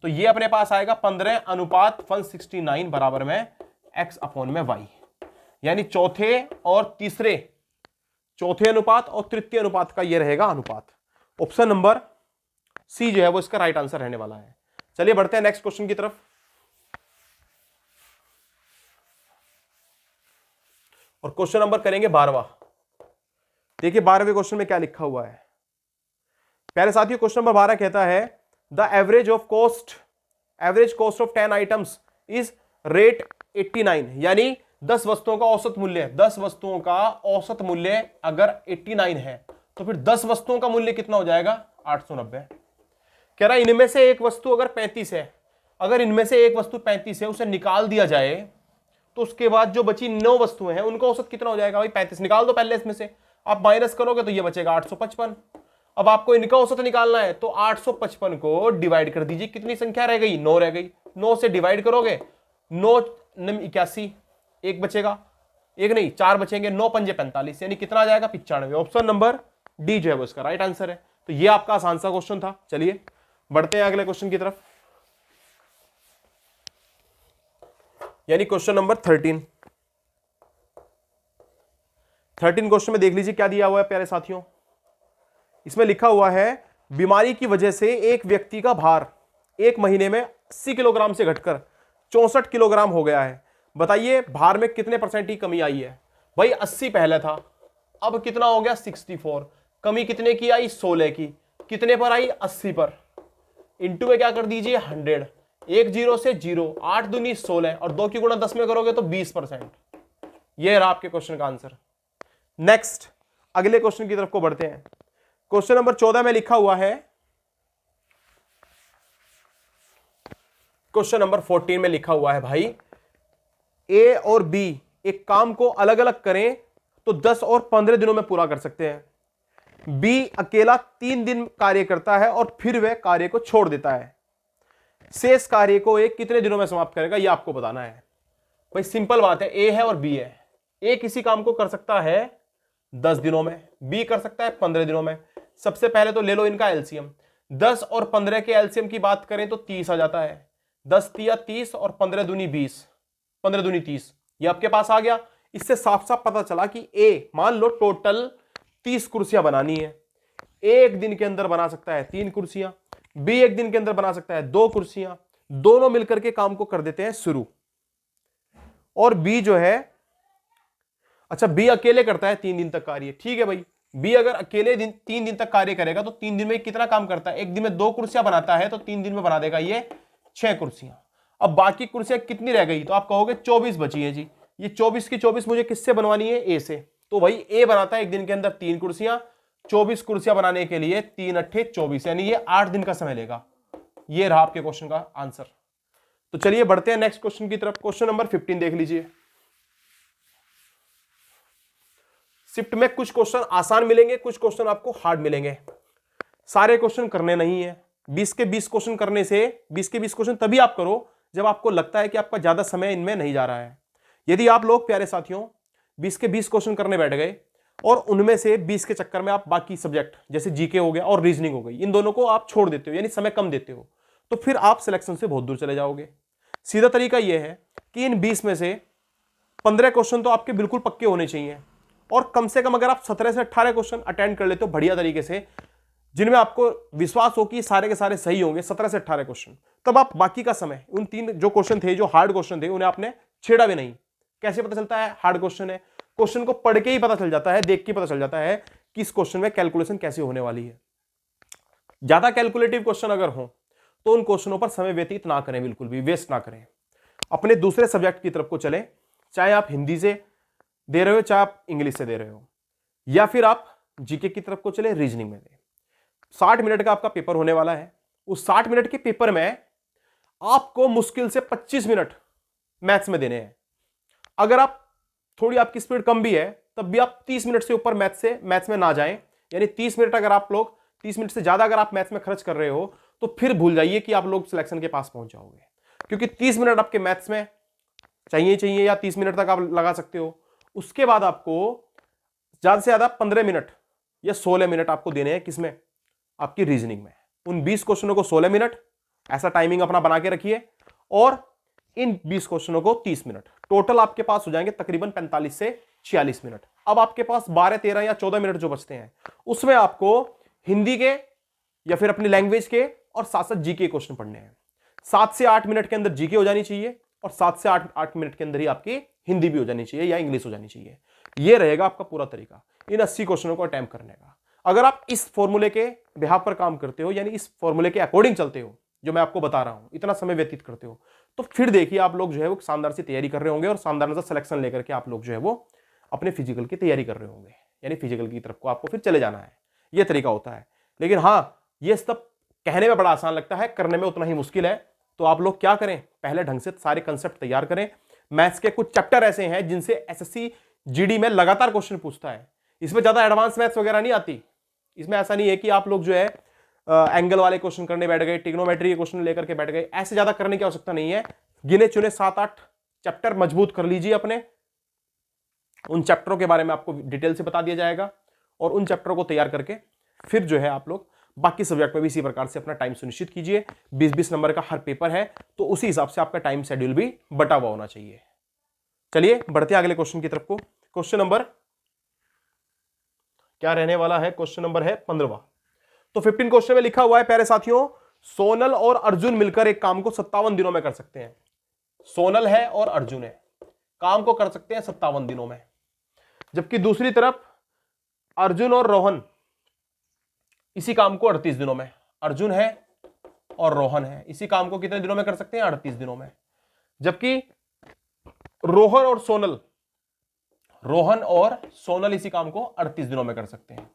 तो ये अपने पास आएगा 15:169 बराबर में x अपोन में y। यानी चौथे अनुपात और तृतीय अनुपात का ये रहेगा अनुपात। ऑप्शन नंबर सी जो है वो इसका राइट आंसर रहने वाला है। चलिए बढ़ते हैं नेक्स्ट क्वेश्चन की तरफ। और क्वेश्चन नंबर करेंगे 12वां। देखिए 12वें क्वेश्चन में क्या लिखा हुआ है प्यारे साथियों। क्वेश्चन नंबर 12 कहता है the average cost of 10 items is rate 89, यानी 10 वस्तुओं का औसत मूल्य, 10 वस्तुओं का औसत मूल्य अगर 89 है तो फिर 10 वस्तुओं का मूल्य कितना हो जाएगा 890। कह रहा है इनमें से एक वस्तु अगर 35 है, अगर इनमें से एक वस्तु 35 है उसे निकाल दिया जाए तो उसके बाद जो बची 9 वस्तुएं हैं उनका औसत कितना हो जाएगा भाई 35 निकाल दो पहले, इसमें से आप माइनस करोगे तो ये बचेगा 855। अब आपको इनका औसत निकालना है तो 855 को डिवाइड कर दीजिए, कितनी संख्या रह गई 9 रह गई, 9 से डिवाइड करोगे 9 81, एक बचेगा, एक नहीं 4 बचेंगे, 9 पंजे 45, यानी कितना आ जाएगा 95। ऑप्शन नंबर डी जो है वो इसका राइट आंसर है। तो ये आपका आसान सा क्वेश्चन था। चलिए बढ़ते हैं अगले क्वेश्चन की तरफ, यानी क्वेश्चन नंबर 13 क्वेश्चन में देख लीजिए क्या दिया हुआ है प्यारे साथियों। इसमें लिखा हुआ है बीमारी की वजह से एक व्यक्ति का भार एक महीने में 80 किलोग्राम से घटकर 64 किलोग्राम हो गया है। बताइए भार में कितने % की कमी आई है। भाई 80 पहले था, अब कितना हो गया 64, कमी कितने की आई 16 की, कितने पर आई 80 पर, इंटू में क्या कर दीजिए 100, एक जीरो से जीरो, 8 दूनी 16 और 2 की गुणा 10 में करोगे तो 20%। यह रहा आपके क्वेश्चन का आंसर। नेक्स्ट अगले क्वेश्चन की तरफ को बढ़ते हैं। क्वेश्चन नंबर 14 में लिखा हुआ है, क्वेश्चन नंबर 14 में लिखा हुआ है भाई ए और बी एक काम को अलग अलग करें तो 10 और 15 दिनों में पूरा कर सकते हैं। बी अकेला 3 दिन कार्य करता है और फिर वह कार्य को छोड़ देता है। शेष कार्य को एक कितने दिनों में समाप्त करेगा यह आपको बताना है। भाई सिंपल बात है, ए है और बी है। ए किसी काम को कर सकता है 10 दिनों में, बी कर सकता है 15 दिनों में। सबसे पहले तो ले लो इनका एलसीएम, 10 और 15 के एलसीएम की बात करें तो 30 आ जाता है, 10 तिया 30 और 15 दूनी 20, 15 दूनी 30, ये आपके पास आ गया। इससे साफ साफ पता चला कि ए मान लो टोटल 30 कुर्सियां बनानी है, एक दिन के अंदर बना सकता है 3 कुर्सियां, बी एक दिन के अंदर बना सकता है 2 कुर्सियां, दोनों मिलकर के काम को कर देते हैं शुरू। और बी जो है, अच्छा बी अकेले करता है 3 दिन तक कार्य, ठीक है भाई। बी अगर अकेले 3 दिन तक कार्य करेगा तो 3 दिन में कितना काम करता है, एक दिन में 2 कुर्सियां बनाता है तो 3 दिन में बना देगा ये 6 कुर्सियां। अब बाकी कुर्सियां कितनी रह गई तो आप कहोगे 24 बची है जी। ये 24 की 24 मुझे किससे बनवानी है, ए से। तो भाई ए बनाता है एक दिन के अंदर 3 कुर्सियां, 24 कुर्सियां बनाने के लिए 3 अट्ठे 24, यानी ये 8 दिन का समय लेगा। ये रहा आपके क्वेश्चन का आंसर। तो चलिए बढ़ते हैं नेक्स्ट क्वेश्चन की तरफ। क्वेश्चन नंबर 15 देख लीजिए। शिफ्ट में कुछ क्वेश्चन आसान मिलेंगे, कुछ क्वेश्चन आपको हार्ड मिलेंगे। सारे क्वेश्चन करने नहीं है। 20 के 20 क्वेश्चन करने से 20 के 20 क्वेश्चन तभी आप करो जब आपको लगता है कि आपका ज्यादा समय इनमें नहीं जा रहा है। यदि आप लोग प्यारे साथियों 20 के 20 क्वेश्चन करने बैठ गए और उनमें से 20 के चक्कर में आप बाकी सब्जेक्ट जैसे जीके हो गया और रीजनिंग हो गई, इन दोनों को आप छोड़ देते हो, यानी समय कम देते हो, तो फिर आप सिलेक्शन से बहुत दूर चले जाओगे। सीधा तरीका यह है कि इन 20 में से 15 क्वेश्चन तो आपके बिल्कुल पक्के होने चाहिए, और कम से कम अगर आप 17 से 18 क्वेश्चन अटेंड कर लेते हो बढ़िया तरीके से, जिनमें आपको विश्वास हो कि सारे के सारे सही होंगे, 17 से 18 क्वेश्चन, तब आप बाकी का समय उन 3 जो क्वेश्चन थे, जो हार्ड क्वेश्चन थे, उन्हें आपने छेड़ा भी नहीं। कैसे पता चलता है हार्ड क्वेश्चन है? क्वेश्चन को पढ़ के ही पता चल जाता है, देख के पता चल जाता है कि इस क्वेश्चन में कैलकुलेशन कैसे होने वाली है। ज्यादा कैलकुलेटिव क्वेश्चन अगर हो तो उन क्वेश्चनों पर समय व्यतीत ना करें, बिल्कुल भी वेस्ट ना करें। अपने दूसरे सब्जेक्ट की तरफ को चले, चाहे आप हिंदी से दे रहे हो, चाहे आप इंग्लिश से दे रहे हो, या फिर आप जीके की तरफ को चले, रीजनिंग में दे। 60 मिनट का आपका पेपर होने वाला है। उस 60 मिनट के पेपर में आपको मुश्किल से 25 मिनट मैथ्स में देने हैं। अगर आप थोड़ी आपकी स्पीड कम भी है तब भी आप 30 मिनट से ऊपर मैथ्स में ना जाएं, यानी 30 मिनट अगर आप लोग 30 मिनट से ज्यादा अगर आप मैथ्स में खर्च कर रहे हो तो फिर भूल जाइए कि आप लोग सिलेक्शन के पास पहुंच जाओगे, क्योंकि 30 मिनट आपके मैथ्स में चाहिए या 30 मिनट तक आप लगा सकते हो। उसके बाद आपको ज्यादा से ज्यादा 15 मिनट या 16 मिनट आपको देने हैं, किसमें? आपकी रीजनिंग में। उन 20 क्वेश्चनों को 16 मिनट ऐसा टाइमिंग अपना बना के रखिए, और इन 20 क्वेश्चनों को 30 मिनट, टोटल आपके पास हो जाएंगे तकरीबन 45 से 46 मिनट। अब आपके पास 12, 13 या 14 मिनट जो बचते हैं उसमें आपको हिंदी के या फिर अपनी लैंग्वेज के, और साथ साथ जीके क्वेश्चन पढ़ने हैं। 7 से 8 मिनट के अंदर जीके हो जानी चाहिए और 7 से 8 मिनट के अंदर ही आपकी हिंदी भी हो जानी चाहिए या इंग्लिश हो जानी चाहिए। ये रहेगा आपका पूरा तरीका इन 80 क्वेश्चनों को अटेम्प्ट करने का। अगर आप इस फॉर्मूले के बिहाफ पर काम करते हो, यानी इस फॉर्मूले के अकॉर्डिंग चलते हो जो मैं आपको बता रहा हूं, इतना समय व्यतीत करते हो, तो फिर देखिए आप लोग जो है वो शानदार से तैयारी कर रहे होंगे और शानदार सा सिलेक्शन लेकर के आप लोग जो है वो अपने फिजिकल की तैयारी कर रहे होंगे, यानी फिजिकल की तरफ को आपको फिर चले जाना है। ये तरीका होता है। लेकिन हाँ, ये सब कहने में बड़ा आसान लगता है, करने में उतना ही मुश्किल है। तो आप लोग क्या करें, पहले ढंग से सारे कंसेप्ट तैयार करें। मैथ्स के कुछ चैप्टर ऐसे हैं जिनसे एसएससी जीडी में लगातार क्वेश्चन पूछता है। इसमें ज्यादा एडवांस मैथ्स वगैरह नहीं आती। इसमें ऐसा नहीं है कि आप लोग जो है एंगल वाले क्वेश्चन करने बैठ गए, ट्रिग्नोमेट्री के क्वेश्चन लेकर के बैठ गए, ऐसे ज्यादा करने की आवश्यकता नहीं है। गिने चुने 7-8 चैप्टर मजबूत कर लीजिए अपने। उन चैप्टरों के बारे में आपको डिटेल से बता दिया जाएगा और उन चैप्टरों को तैयार करके फिर जो है आप लोग बाकी सब्जेक्ट में भी इसी प्रकार से अपना टाइम सुनिश्चित कीजिए। 20-20 नंबर का हर पेपर है, तो उसी हिसाब से आपका टाइम शेड्यूल भी बटा हुआ होना चाहिए। चलिए बढ़ते हैं अगले क्वेश्चन की तरफ को। क्वेश्चन नंबर क्या रहने वाला है? क्वेश्चन नंबर है 15वां। तो 15 क्वेश्चन में लिखा हुआ है प्यारे साथियों, सोनल और अर्जुन मिलकर एक काम को 57 दिनों में कर सकते हैं। सोनल है और अर्जुन है, काम को कर सकते हैं 57 दिनों में। जबकि दूसरी तरफ अर्जुन और रोहन इसी काम को 38 दिनों में। अर्जुन है और रोहन है, इसी काम को कितने दिनों में कर सकते हैं? 38 दिनों में। जबकि रोहन और सोनल इसी काम को 38 दिनों में कर सकते हैं।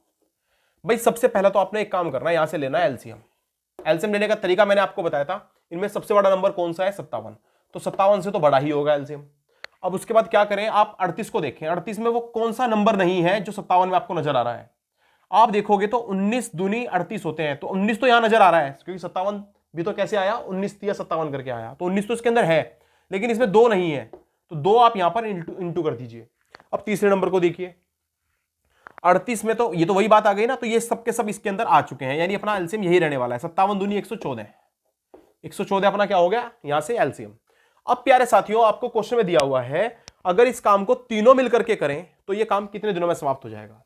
भाई सबसे पहला तो आपने एक काम करना है, यहां से लेना है एलसीएम। एलसीएम लेने का तरीका मैंने आपको बताया था। इनमें सबसे बड़ा नंबर कौन सा है? 57। तो 57 से तो बड़ा ही होगा एलसीएम। अब उसके बाद क्या करें, आप 38 को देखें। 38 में वो कौन सा नंबर नहीं है जो 57 में आपको नजर आ रहा है? आप देखोगे तो 19 दूनी 38 होते हैं, तो 19 तो यहां नजर आ रहा है, क्योंकि 57 भी तो कैसे आया? 19 या 57 करके आया, तो 19 तो इसके अंदर है, लेकिन इसमें 2 नहीं है, तो 2 आप यहां पर इंटू कर दीजिए। अब तीसरे नंबर को देखिए, 38 में तो ये तो वही बात आ गई ना, तो ये सब के सब इसके अंदर आ चुके हैं, यानी अपना एलसीएम यही रहने वाला है। 57 दूनी 114, 114 अपना क्या हो गया यहां से एलसीएम। अब प्यारे साथियों, आपको क्वेश्चन में दिया हुआ है अगर इस काम को तीनों मिलकर के करें तो ये काम कितने दिनों में समाप्त हो जाएगा?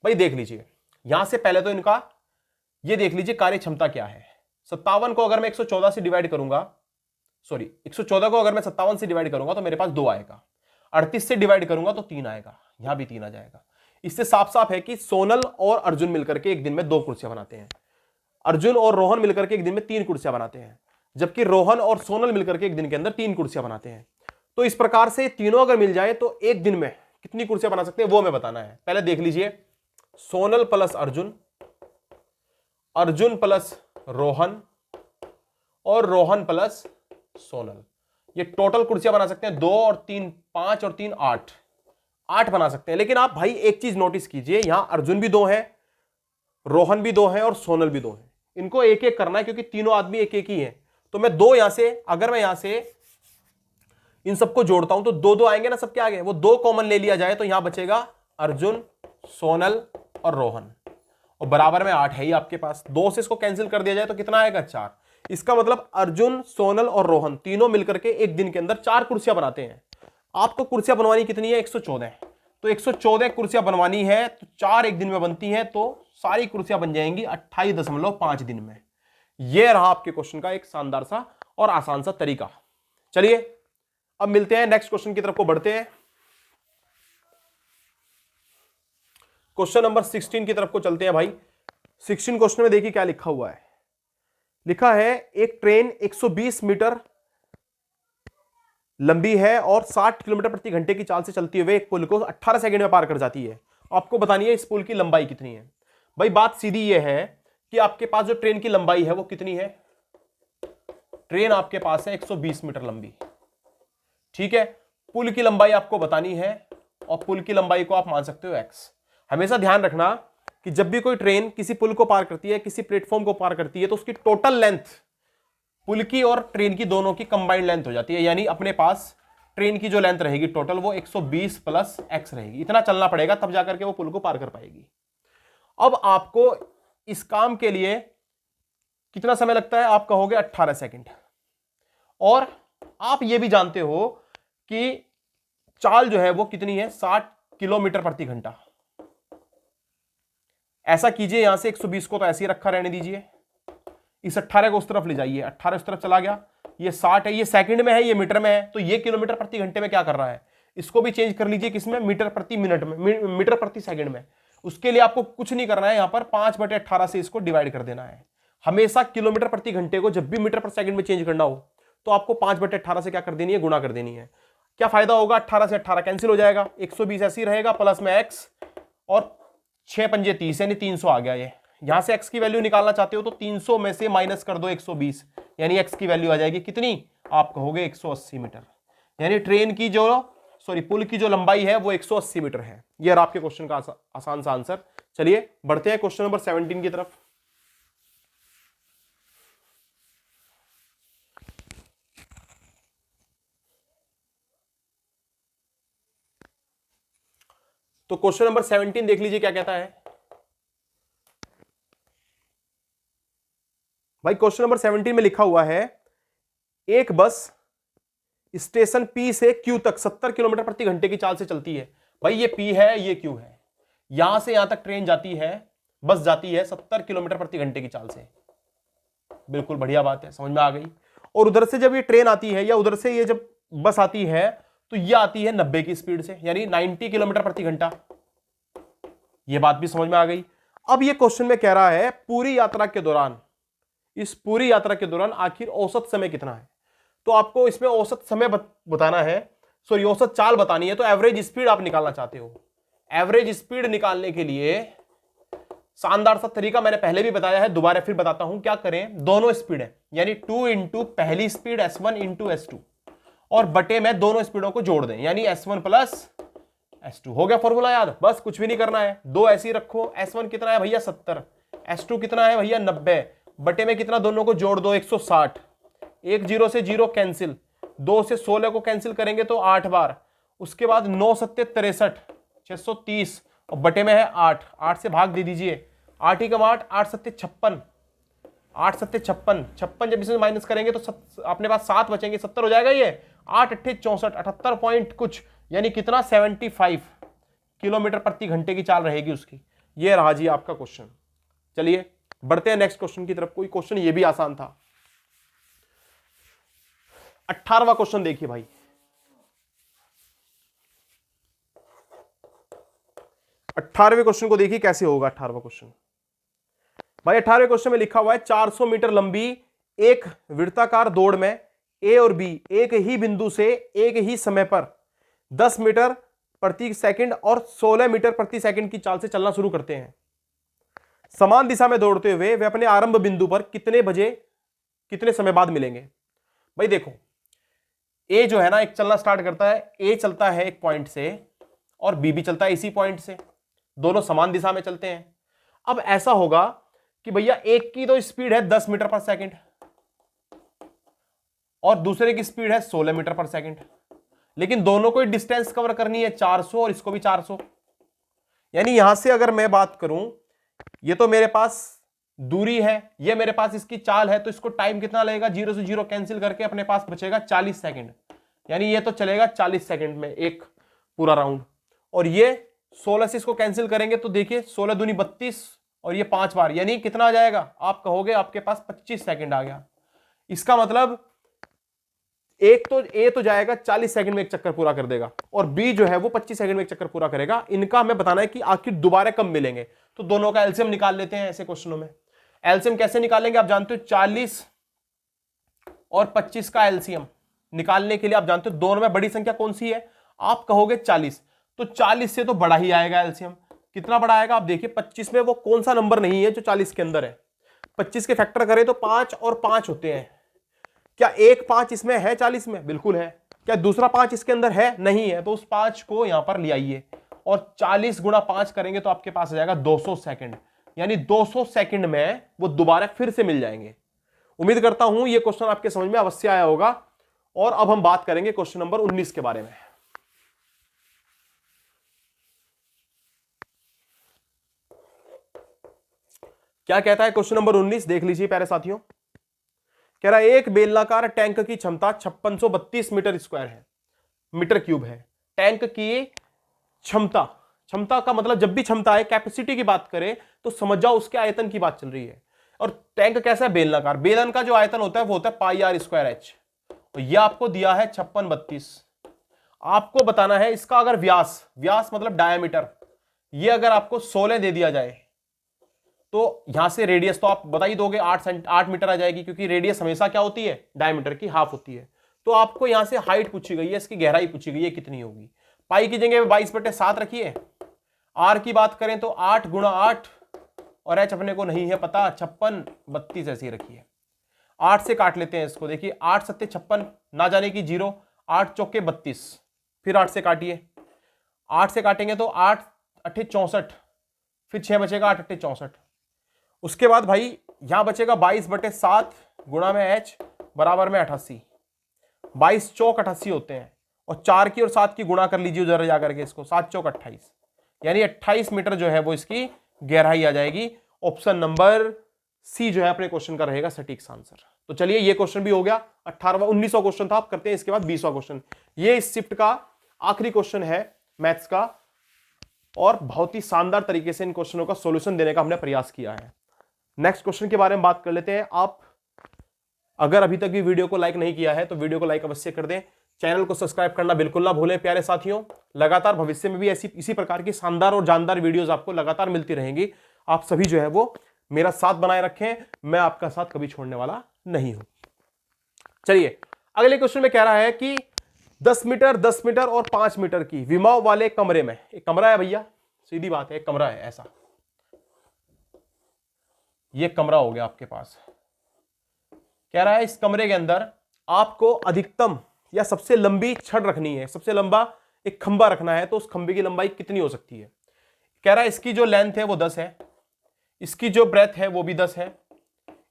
भाई देख लीजिए, यहां से पहले तो इनका ये देख लीजिए कार्य क्षमता क्या है। 57 को अगर मैं 114 से डिवाइड करूंगा, 114 को अगर मैं 57 से डिवाइड करूंगा तो मेरे पास 2 आएगा। 38 से डिवाइड करूंगा तो 3 आएगा, यहां भी 3 आ जाएगा। इससे साफ साफ है कि सोनल और अर्जुन मिलकर के एक दिन में 2 कुर्सियां बनाते हैं, अर्जुन और रोहन मिलकर के एक दिन में 3 कुर्सियां बनाते हैं, जबकि रोहन और सोनल मिलकर के एक दिन के अंदर 3 कुर्सियां बनाते हैं। तो इस प्रकार से तीनों अगर मिल जाए तो एक दिन में कितनी कुर्सियां बना सकते हैं वो हमें बताना है। पहले देख लीजिए, सोनल प्लस अर्जुन, अर्जुन प्लस रोहन और रोहन प्लस सोनल, ये टोटल कुर्सियां बना सकते हैं 2 और 3 5 और 3 8 बना सकते हैं। लेकिन आप भाई एक चीज नोटिस कीजिए, यहां अर्जुन भी 2 है, रोहन भी 2 है और सोनल भी 2 है। इनको एक एक करना है क्योंकि तीनों आदमी एक एक ही है। तो मैं 2 यहां से, अगर मैं यहां से इन सबको जोड़ता हूं तो 2 आएंगे ना सबके आगे, वो 2 कॉमन ले लिया जाए तो यहां बचेगा अर्जुन, सोनल और रोहन, और बराबर में 8 है ही आपके पास। 2 से इसको कैंसिल कर दिया जाए तो कितना आएगा? 4। इसका मतलब अर्जुन, सोनल और रोहन तीनों मिलकर के एक दिन के अंदर 4 कुर्सियां बनाते हैं। आपको कुर्सियां बनवानी कितनी है? 114। तो 114 कुर्सियां बनवानी है तो 4 एक दिन में बनती हैं, तो सारी कुर्सियां बन जाएंगी 28.5 दिन में। यह रहा आपके क्वेश्चन का एक शानदार सा और आसान सा तरीका। चलिए अब मिलते हैं नेक्स्ट क्वेश्चन की तरफ को बढ़ते हैं। क्वेश्चन नंबर 16 की तरफ को चलते हैं भाई। 16 क्वेश्चन में देखिए क्या लिखा हुआ है। लिखा है एक ट्रेन 120 मीटर लंबी है और 60 किलोमीटर प्रति घंटे की चाल से चलती हुए एक पुल को 18 सेकंड में पार कर जाती है। आपको बतानी है इस पुल की लंबाई कितनी है। भाई बात सीधी यह है कि आपके पास जो ट्रेन की लंबाई है वो कितनी है? ट्रेन आपके पास है 120 मीटर लंबी, ठीक है। पुल की लंबाई आपको बतानी है और पुल की लंबाई को आप मान सकते हो x। हमेशा ध्यान रखना कि जब भी कोई ट्रेन किसी पुल को पार करती है, किसी प्लेटफॉर्म को पार करती है, तो उसकी टोटल लेंथ पुल की और ट्रेन की दोनों की कंबाइंड लेंथ हो जाती है। यानी अपने पास ट्रेन की जो लेंथ रहेगी टोटल वो 120 प्लस x रहेगी। इतना चलना पड़ेगा तब जाकर के वो पुल को पार कर पाएगी। अब आपको इस काम के लिए कितना समय लगता है? आप कहोगे 18 सेकंड। और आप ये भी जानते हो कि चाल जो है वो कितनी है? 60 किलोमीटर प्रति घंटा। ऐसा कीजिए, यहां से 120 को तो ऐसे ही रखा रहने दीजिए, इस 18 को उस तरफ ले जाइए, 18 उस तरफ चला गया, ये 60 है, ये सेकंड में है, ये मीटर में है, तो ये किलोमीटर प्रति घंटे में क्या कर रहा है, इसको भी चेंज कर लीजिए किसमें, मीटर प्रति मिनट में, मीटर प्रति सेकंड में। उसके लिए आपको कुछ नहीं करना है, यहां पर 5/18 से इसको डिवाइड कर देना है। हमेशा किलोमीटर प्रति घंटे को जब भी मीटर पर सेकंड में चेंज करना हो तो आपको 5/18 से क्या कर देनी है, गुणा कर देनी है। क्या फायदा होगा, 18 से 18 कैंसिल हो जाएगा, 120 ऐसे ही रहेगा, प्लस में x और 6 पंजे 30 यानी 300 आ गया। ये यहां से x की वैल्यू निकालना चाहते हो तो 300 में से माइनस कर दो 120, यानी x की वैल्यू आ जाएगी कितनी, आप कहोगे 180 मीटर। यानी ट्रेन की जो पुल की जो लंबाई है वो 180 मीटर है। ये रहा आपके क्वेश्चन का आसान सा आंसर। चलिए बढ़ते हैं क्वेश्चन नंबर 17 की तरफ। तो क्वेश्चन नंबर 17 देख लीजिए क्या कहता है भाई। क्वेश्चन नंबर 17 में लिखा हुआ है, एक बस स्टेशन P से Q तक 70 किलोमीटर प्रति घंटे की चाल से चलती है। भाई ये P है, ये Q है, यहां से यहां तक ट्रेन जाती है, बस जाती है 70 किलोमीटर प्रति घंटे की चाल से। बिल्कुल बढ़िया बात है, समझ में आ गई। और उधर से जब ये ट्रेन आती है या उधर से ये जब बस आती है तो ये आती है 90 की स्पीड से, यानी 90 किलोमीटर प्रति घंटा। ये बात भी समझ में आ गई। अब ये क्वेश्चन में कह रहा है पूरी यात्रा के दौरान, इस पूरी यात्रा के दौरान आखिर औसत समय कितना है। तो आपको इसमें औसत समय बताना है, सॉरी औसत चाल बतानी है। तो एवरेज स्पीड आप निकालना चाहते हो। एवरेज स्पीड निकालने के लिए शानदार सा तरीका मैंने पहले भी बताया है, दोबारा फिर बताता हूं। क्या करें, दोनों स्पीड है, यानी 2 इंटू पहली स्पीड S1 इंटू S2 और बटे में दोनों स्पीडों को जोड़ दें, यानी S1 प्लस S2। हो गया फॉर्मूला याद, बस कुछ भी नहीं करना है, दो ऐसे ही रखो। S1 कितना है भैया 70, S2 कितना है भैया 90, बटे में कितना, दोनों को जोड़ दो 160। 1 0 से 0 कैंसिल, 2 से 16 को कैंसिल करेंगे तो 8 बार, उसके बाद 9 7 63, 630 और बटे में है 8, 8 से भाग दे दीजिए, 8 ही कम 8, 8 7 56, 8 7 56, 56 जब इसमें माइनस करेंगे तो अपने पास 7 बचेंगे, 70 हो जाएगा ये। 8 8 64, 78 पॉइंट कुछ, यानी कितना 75 किलोमीटर प्रति घंटे की चाल रहेगी उसकी। ये रहा जी आपका क्वेश्चन। चलिए बढ़ते हैं नेक्स्ट क्वेश्चन की तरफ। कोई क्वेश्चन ये भी आसान था। 18वां क्वेश्चन देखिए भाई। 18वें क्वेश्चन को देखिए कैसे होगा। 18वां क्वेश्चन भाई, 18वें क्वेश्चन में लिखा हुआ है 400 मीटर लंबी एक वृत्ताकार दौड़ में ए और बी एक ही बिंदु से एक ही समय पर 10 मीटर प्रति सेकंड और 16 मीटर प्रति सेकंड की चाल से चलना शुरू करते हैं। समान दिशा में दौड़ते हुए वे अपने आरंभ बिंदु पर कितने समय बाद मिलेंगे। भाई देखो, ए जो है ना एक चलना स्टार्ट करता है, ए चलता है एक पॉइंट से और बी भी चलता है इसी पॉइंट से, दोनों समान दिशा में चलते हैं। अब ऐसा होगा कि भैया एक की तो स्पीड है 10 मीटर पर सेकंड और दूसरे की स्पीड है 16 मीटर पर सेकंड, लेकिन दोनों को डिस्टेंस कवर करनी है 400 और इसको भी 400। यानी यहां से अगर मैं बात करूं, ये तो मेरे पास दूरी है, ये मेरे पास इसकी चाल है, तो इसको टाइम कितना लगेगा, 0 से 0 कैंसिल करके अपने पास बचेगा 40 सेकंड। यानी ये तो चलेगा 40 सेकंड में एक पूरा राउंड। और ये 16 से इसको कैंसिल करेंगे तो देखिए 16 दूनी 32 और ये 5 बार, यानी कितना आ जाएगा, आप कहोगे आपके पास 25 सेकंड आ गया। इसका मतलब ए तो जाएगा 40 सेकंड में एक चक्कर पूरा कर देगा और बी जो है वो 25 सेकंड में एक चक्कर पूरा करेगा। इनका हमें बताना है कि आखिर दोबारा कब मिलेंगे। तो दोनों का एलसीएम निकाल लेते हैं ऐसे क्वेश्चनों में। एलसीएम कैसे निकालेंगे आप जानते हो, 40 और 25 का एलसीएम निकालने के लिए आप जानते हो दोनों में बड़ी संख्या कौन सी है, आप कहोगे 40, तो 40 से तो बड़ा ही आएगा एलसीएम। कितना बड़ा आएगा आप देखिए, 25 में वो कौन सा नंबर नहीं है जो 40 के अंदर है। 25 के फैक्टर करें तो 5 और 5 होते हैं। क्या एक 5 इसमें है 40 में? बिल्कुल है। क्या दूसरा 5 इसके अंदर है? नहीं है। तो उस 5 को यहां पर ले आइए और 40 गुणा 5 करेंगे तो आपके पास आ जाएगा 200 सेकंड। यानी 200 सेकंड में वो दोबारा फिर से मिल जाएंगे। उम्मीद करता हूं ये क्वेश्चन आपके समझ में अवश्य आया होगा। और अब हम बात करेंगे क्वेश्चन नंबर 19 के बारे में। क्या कहता है क्वेश्चन नंबर 19, देख लीजिए प्यारे साथियों। कह रहा है एक बेलनाकार टैंक की क्षमता 5632 मीटर स्क्वायर है, मीटर क्यूब है। टैंक की क्षमता क्षमता का मतलब जब भी क्षमता है, कैपेसिटी की बात करें तो समझ जाओ उसके आयतन की बात चल रही है। और टैंक कैसा है? बेलनाकार। बेलन का जो आयतन होता है वो होता है पाई आर स्क्वायर एच। तो ये आपको दिया है 5632। आपको बताना है इसका अगर व्यास मतलब डायमीटर, ये अगर आपको 16 दे दिया जाए तो यहां से रेडियस तो आप बता ही दोगे 8 मीटर आ जाएगी, क्योंकि रेडियस हमेशा क्या होती है? डायमीटर की हाफ होती है। तो आपको यहां से हाइट पूछी गई है, इसकी गहराई पूछी गई है कितनी होगी। पाई की जगह 22/7 रखिए। आर की बात करें तो 8 गुणा 8, और एच अपने को नहीं है पता, 5632 ऐसी रखिए। 8 से काट लेते हैं इसको। देखिए 8 सत्ते 56, ना जाने की 0, 8 चौके 32, फिर 8 से काटिए। 8 से काटेंगे तो 8 अट्ठे 64, फिर 6 बचेगा 8 अट्ठे 64। उसके बाद भाई यहां बचेगा 22/7 गुणा में एच बराबर में 88। 22 चौक 88 होते हैं, और 4 की और 7 की गुणा कर लीजिए उधर जाकर के इसको, 7 चौक 28, यानी 28 मीटर जो है वो इसकी गहराई आ जाएगी। ऑप्शन नंबर सी जो है अपने क्वेश्चन का रहेगा सटीक आंसर। तो चलिए ये क्वेश्चन भी हो गया। 19वां क्वेश्चन था, आप करते हैं इसके बाद 20वां क्वेश्चन। ये इस शिफ्ट का आखिरी क्वेश्चन है मैथ्स का, और बहुत ही शानदार तरीके से इन क्वेश्चनों का सॉल्यूशन देने का हमने प्रयास किया है। नेक्स्ट क्वेश्चन के बारे में बात कर लेते हैं। आप अगर अभी तक भी वीडियो को लाइक नहीं किया है तो वीडियो को लाइक अवश्य कर दें, चैनल को सब्सक्राइब करना बिल्कुल ना भूलें प्यारे साथियों। लगातार भविष्य में भी इसी प्रकार की शानदार और जानदार वीडियोस आपको लगातार मिलती रहेंगी। आप सभी जो है वो मेरा साथ बनाए रखें, मैं आपका साथ कभी छोड़ने वाला नहीं हूं। चलिए अगले क्वेश्चन में कह रहा है कि 10 मीटर 10 मीटर और 5 मीटर की विमाओं वाले कमरे में, एक कमरा है भैया, सीधी बात है, एक कमरा है ऐसा, ये कमरा हो गया आपके पास। कह रहा है इस कमरे के अंदर आपको अधिकतम या सबसे लंबी छड़ रखनी है, सबसे लंबा एक खंबा रखना है, तो उस खंबे की लंबाई कितनी हो सकती है? कह रहा है इसकी जो लेंथ है वो 10 है, इसकी जो ब्रेथ है वो भी 10 है,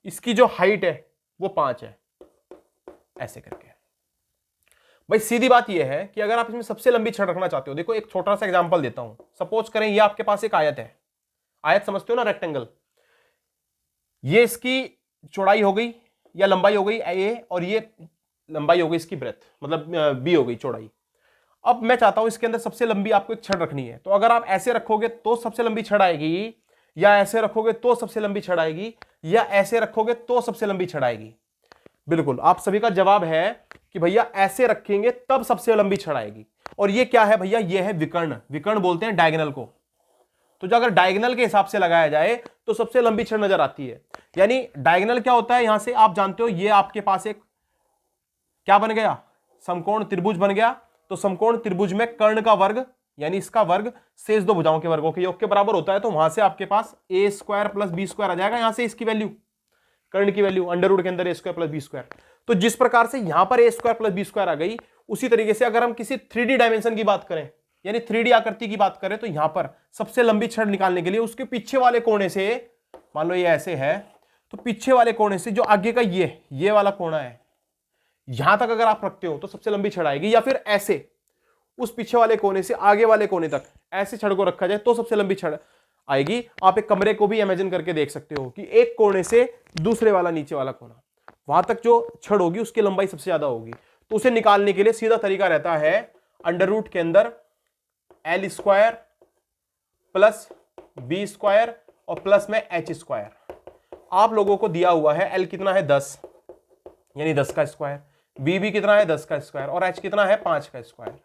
इसकी जो हाइट है वो 5 है, ऐसे करके। भाई सीधी बात यह है कि अगर आप इसमें सबसे लंबी छड़ रखना चाहते हो, देखो एक छोटा सा एग्जांपल देता हूं। सपोज करें ये आपके पास एक आयत है, आयत समझते हो ना, रेक्टेंगल। ये इसकी चौड़ाई हो गई या लंबाई हो गई ए, और ये लंबाई हो गई इसकी ब्रेथ, मतलब बी हो गई चौड़ाई। अब मैं चाहता हूं इसके अंदर सबसे लंबी आपको एक छड़ रखनी है, तो अगर आप ऐसे रखोगे तो सबसे लंबी छड़ आएगी, या ऐसे रखोगे तो सबसे लंबी छड़ आएगी, या ऐसे रखोगे तो सबसे लंबी छड़ आएगी? बिल्कुल आप सभी का जवाब है कि भैया ऐसे रखेंगे तब सबसे लंबी छड़ आएगी। और ये क्या है भैया? ये है विकर्ण। विकर्ण बोलते हैं डायगोनल को। तो जो अगर डायगोनल के हिसाब से लगाया जाए तो सबसे लंबी छड़ नजर आती है। यानी डायगोनल क्या होता है? यहां से आप जानते हो ये आपके पास एक क्या बन गया? समकोण त्रिभुज बन गया। तो समकोण त्रिभुज में कर्ण का वर्ग यानी इसका वर्ग शेष दो भुजाओं के वर्गों के योग के बराबर होता है। तो वहां से आपके पास a square plus B square आ जाएगा। यहां से इसकी वैल्यू, कर्ण की वैल्यू अंडर रूट के अंदर a square plus B square. तो जिस प्रकार से यहां पर a square plus B square आ गई, उसी तरीके से अगर हम किसी 3D डायमेंशन की बात करें, यानी 3D आकृति की बात करें, तो यहां पर सबसे लंबी छड़ निकालने के लिए उसके पीछे वाले कोने से, मान लो ये ऐसे है, तो पीछे वाले कोने से जो आगे का ये वाला कोना है, यहां तक अगर आप रखते हो तो सबसे लंबी छड़ आएगी। या फिर ऐसे उस पीछे वाले कोने से आगे वाले कोने तक ऐसे छड़ को रखा जाए तो सबसे लंबी छड़ आएगी। आप एक कमरे को भी इमेजिन करके देख सकते हो कि एक कोने से दूसरे वाला नीचे वाला कोना, वहां तक जो छड़ होगी उसकी लंबाई सबसे ज्यादा होगी। तो उसे निकालने के लिए सीधा तरीका रहता है अंडर रूट के अंदर L square plus B square और प्लस में एच स्क्वायर। आप लोगों को दिया हुआ है एल कितना है 10, यानी 10 का स्क्वायर, बी भी कितना है 10 का स्क्वायर, और एच कितना है 5 का स्क्वायर।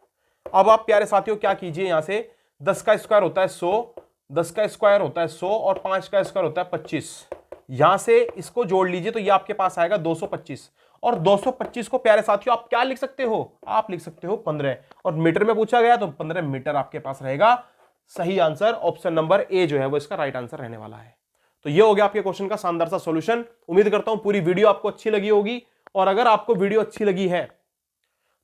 अब आप प्यारे साथियों क्या कीजिए, यहां से 10 का स्क्वायर होता है 100, 10 का स्क्वायर होता है 100 और 5 का स्क्वायर होता है 25। यहां से इसको जोड़ लीजिए तो ये आपके पास आएगा 225। और 225 को प्यारे साथियों आप क्या लिख सकते हो? आप लिख सकते हो 15, और मीटर में पूछा गया तो 15 मीटर आपके पास रहेगा। सही आंसर ऑप्शन नंबर ए जो है वो इसका राइट आंसर रहने वाला है। तो ये हो गया आपके क्वेश्चन का शानदार सा सॉल्यूशन। उम्मीद करता हूं पूरी वीडियो आपको अच्छी लगी होगी, और अगर आपको वीडियो अच्छी लगी है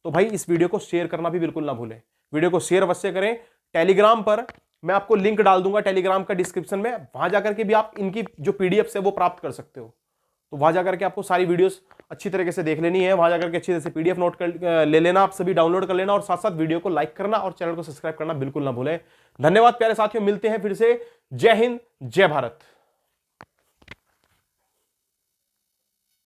तो भाई इस वीडियो को शेयर करना भी बिल्कुल ना भूलें। वीडियो को शेयर अवश्य करें। टेलीग्राम पर मैं आपको लिंक डाल दूंगा टेलीग्राम का डिस्क्रिप्शन में, वहां जाकर के भी आप इनकी जो पीडीएफ है वो प्राप्त कर सकते हो। तो वहां जाकर के आपको सारी वीडियोस अच्छी तरीके से देख लेनी है, वहां जाकर के अच्छी तरह से पीडीएफ नोट कर ले लेना, आप सभी डाउनलोड कर लेना, और साथ साथ वीडियो को लाइक करना और चैनल को सब्सक्राइब करना बिल्कुल ना भूलें। धन्यवाद प्यारे साथियों, मिलते हैं फिर से। जय हिंद, जय भारत।